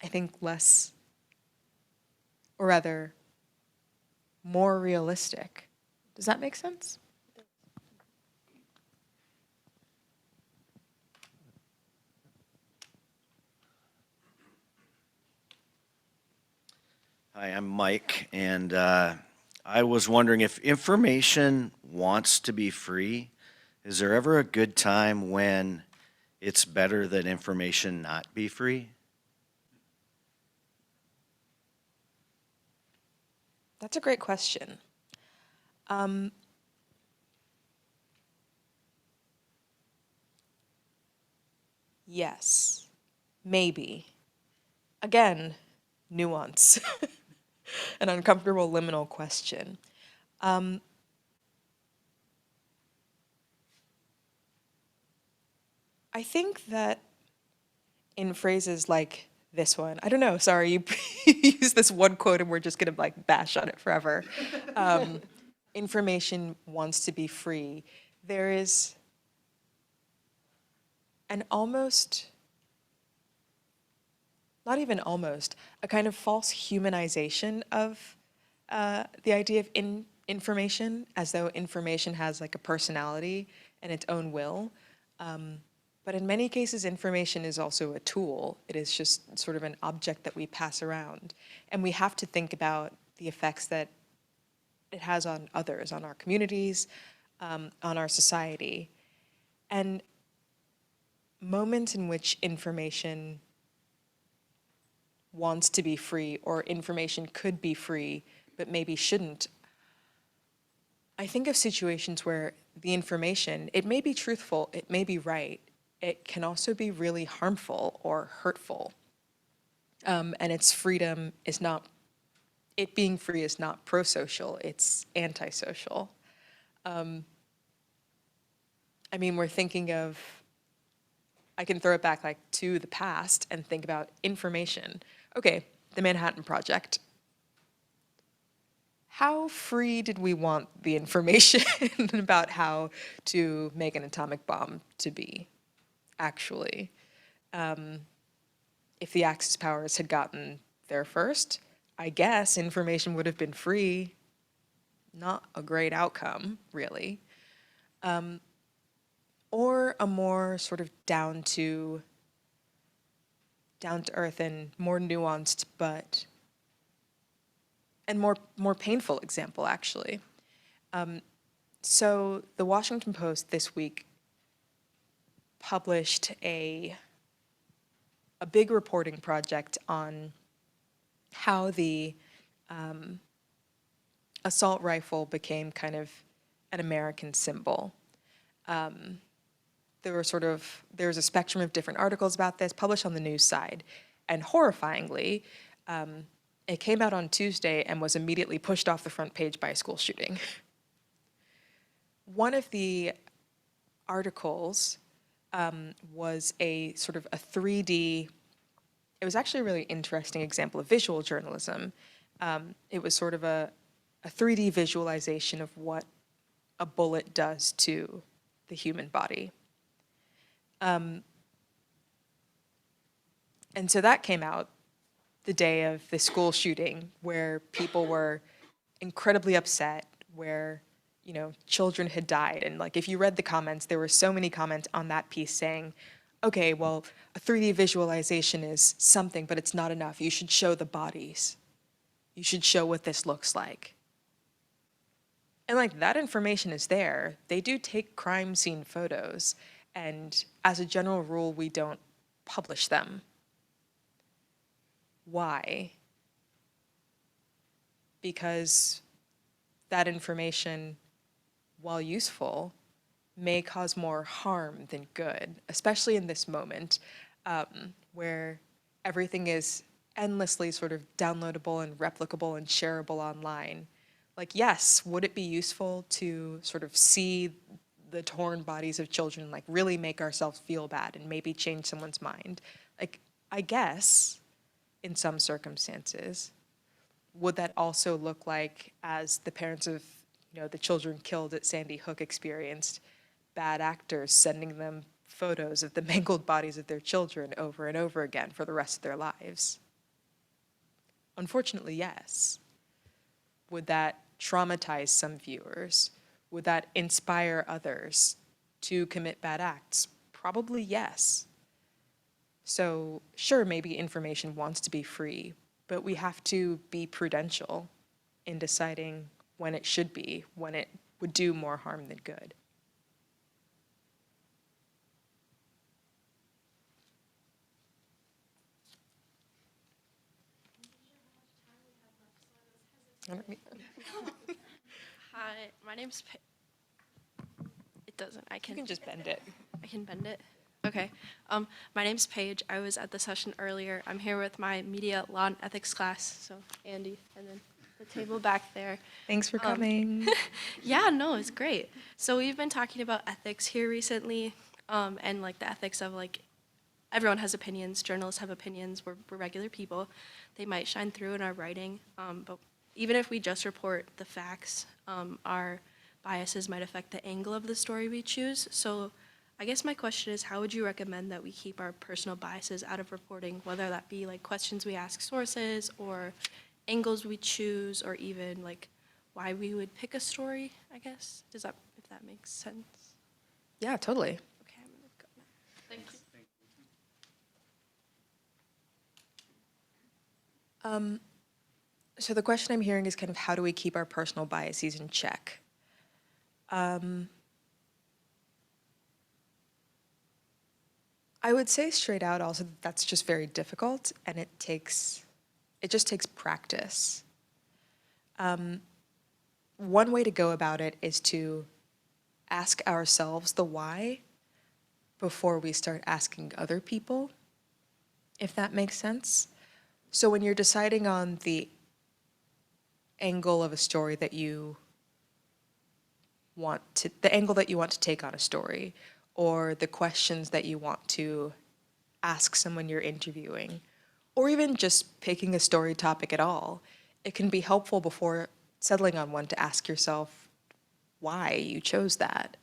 [SPEAKER 3] I think less, or rather, more realistic. Does that make sense?
[SPEAKER 7] Hi, I'm Mike, and I was wondering if information wants to be free, is there ever a good time when it's better that information not be free?
[SPEAKER 3] That's a great question. Yes, maybe. Again, nuance. An uncomfortable liminal question. I think that in phrases like this one, I don't know, sorry, you use this one quote and we're just gonna like bash on it forever. Information wants to be free. There is an almost, not even almost, a kind of false humanization of the idea of information, as though information has like a personality and its own will. But in many cases, information is also a tool. It is just sort of an object that we pass around. And we have to think about the effects that it has on others, on our communities, on our society. And moments in which information wants to be free, or information could be free, but maybe shouldn't, I think of situations where the information, it may be truthful, it may be right, it can also be really harmful or hurtful. And its freedom is not, it being free is not pro-social, it's anti-social. I mean, we're thinking of, I can throw it back like to the past and think about information. Okay, the Manhattan Project. How free did we want the information about how to make an atomic bomb to be, actually? If the Axis powers had gotten there first, I guess information would have been free. Not a great outcome, really. Or a more sort of down to earth and more nuanced, but and more painful example, actually. So the Washington Post this week published a big reporting project on how the assault rifle became kind of an American symbol. There was a spectrum of different articles about this published on the news side, and horrifyingly, it came out on Tuesday and was immediately pushed off the front page by a school shooting. One of the articles was a sort of a 3D, it was actually a really interesting example of visual journalism. It was sort of a 3D visualization of what a bullet does to the human body. And so that came out the day of the school shooting, where people were incredibly upset, where, you know, children had died. And like, if you read the comments, there were so many comments on that piece saying, okay, well, a 3D visualization is something, but it's not enough. You should show the bodies. You should show what this looks like. And like, that information is there. They do take crime scene photos, and as a general rule, we don't publish them. Why? Because that information, while useful, may cause more harm than good, especially in this moment, where everything is endlessly sort of downloadable and replicable and shareable online. Like, yes, would it be useful to sort of see the torn bodies of children, like really make ourselves feel bad and maybe change someone's mind? Like, I guess, in some circumstances. Would that also look like, as the parents of, you know, the children killed at Sandy Hook experienced, bad actors sending them photos of the mangled bodies of their children over and over again for the rest of their lives? Unfortunately, yes. Would that traumatize some viewers? Would that inspire others to commit bad acts? Probably yes. So sure, maybe information wants to be free, but we have to be prudential in deciding when it should be, when it would do more harm than good.
[SPEAKER 8] Hi, my name's It doesn't.
[SPEAKER 3] You can just bend it.
[SPEAKER 8] I can bend it. Okay. My name's Paige. I was at the session earlier. I'm here with my media law and ethics class. So Andy, and then the table back there.
[SPEAKER 3] Thanks for coming.
[SPEAKER 8] Yeah, no, it's great. So we've been talking about ethics here recently, and like the ethics of like everyone has opinions. Journalists have opinions. We're regular people. They might shine through in our writing, but even if we just report the facts, our biases might affect the angle of the story we choose. So I guess my question is, how would you recommend that we keep our personal biases out of reporting, whether that be like questions we ask sources or angles we choose, or even like why we would pick a story, I guess? If that makes sense?
[SPEAKER 3] Yeah, totally.
[SPEAKER 8] Okay, I'm gonna go now. Thank you.
[SPEAKER 3] So the question I'm hearing is kind of, how do we keep our personal biases in check? I would say straight out also that that's just very difficult, and it just takes practice. One way to go about it is to ask ourselves the why before we start asking other people, if that makes sense. So when you're deciding on the angle of a story that you the angle that you want to take on a story, or the questions that you want to ask someone you're interviewing, or even just picking a story topic at all, it can be helpful before settling on one to ask yourself why you chose that.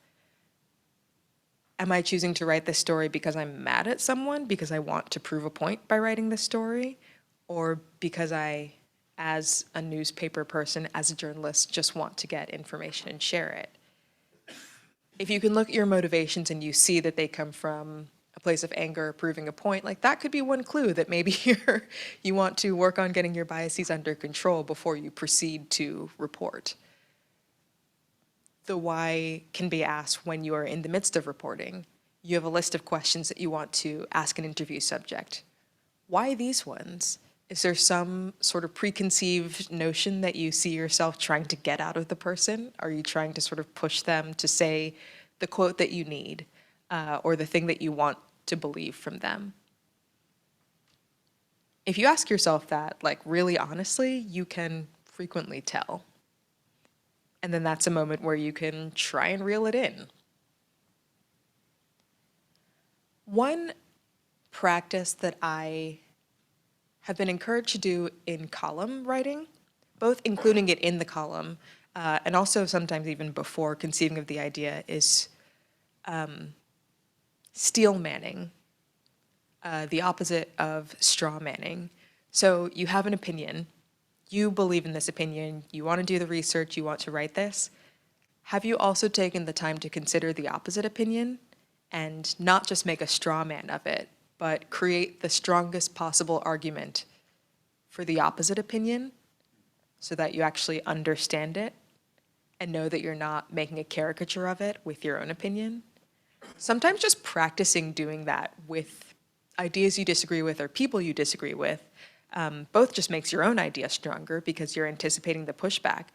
[SPEAKER 3] Am I choosing to write this story because I'm mad at someone, because I want to prove a point by writing this story, or because I, as a newspaper person, as a journalist, just want to get information and share it? If you can look at your motivations and you see that they come from a place of anger or proving a point, like that could be one clue that maybe you want to work on getting your biases under control before you proceed to report. The why can be asked when you are in the midst of reporting. You have a list of questions that you want to ask an interview subject. Why these ones? Is there some sort of preconceived notion that you see yourself trying to get out of the person? Are you trying to sort of push them to say the quote that you need, or the thing that you want to believe from them? If you ask yourself that, like really honestly, you can frequently tell. And then that's a moment where you can try and reel it in. One practice that I have been encouraged to do in column writing, both including it in the column, and also sometimes even before conceiving of the idea, is steel manning. the opposite of straw manning. So you have an opinion, you believe in this opinion, you want to do the research, you want to write this. Have you also taken the time to consider the opposite opinion and not just make a straw man of it, but create the strongest possible argument for the opposite opinion so that you actually understand it and know that you're not making a caricature of it with your own opinion? Sometimes just practicing doing that with ideas you disagree with or people you disagree with, both just makes your own idea stronger because you're anticipating the pushback,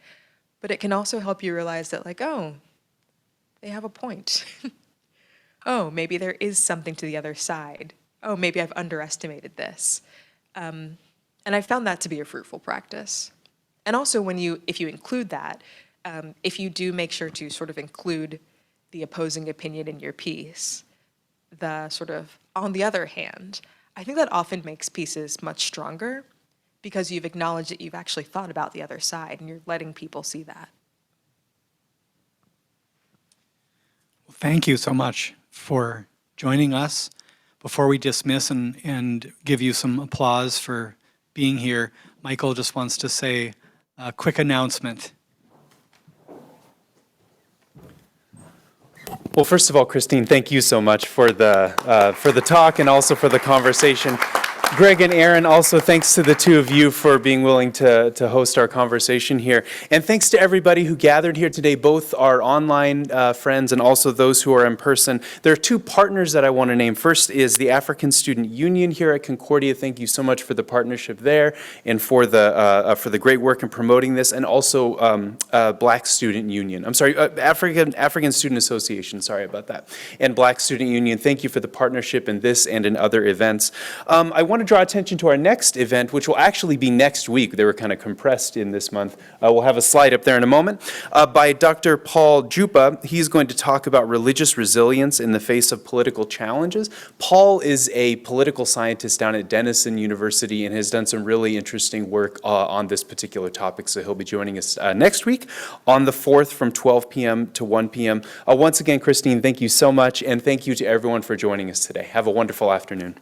[SPEAKER 3] but it can also help you realize that, like, oh, they have a point. Oh, maybe there is something to the other side. Oh, maybe I've underestimated this. And I found that to be a fruitful practice. And also if you include that, if you do make sure to sort of include the opposing opinion in your piece, the sort of, on the other hand, I think that often makes pieces much stronger because you've acknowledged that you've actually thought about the other side and you're letting people see that.
[SPEAKER 5] Well, thank you so much for joining us. Before we dismiss and give you some applause for being here, Michael just wants to say a quick announcement.
[SPEAKER 1] Well, first of all, Christine, thank you so much for the talk and also for the conversation. Greg and Aaron, also thanks to the two of you for being willing to host our conversation here. And thanks to everybody who gathered here today, both our online friends and also those who are in person. There are two partners that I want to name. First is the African Student Union here at Concordia. Thank you so much for the partnership there and for the great work in promoting this. And also Black Student Union. I'm sorry, African Student Association. Sorry about that. And Black Student Union. Thank you for the partnership in this and in other events. I want to draw attention to our next event, which will actually be next week. They were kind of compressed in this month. We'll have a slide up there in a moment, by Dr. Paul Jupa. He's going to talk about religious resilience in the face of political challenges. Paul is a political scientist down at Denison University and has done some really interesting work on this particular topic, so he'll be joining us next week on the 4th from 12 p.m. to 1 p.m. Once again, Christine, thank you so much, and thank you to everyone for joining us today. Have a wonderful afternoon.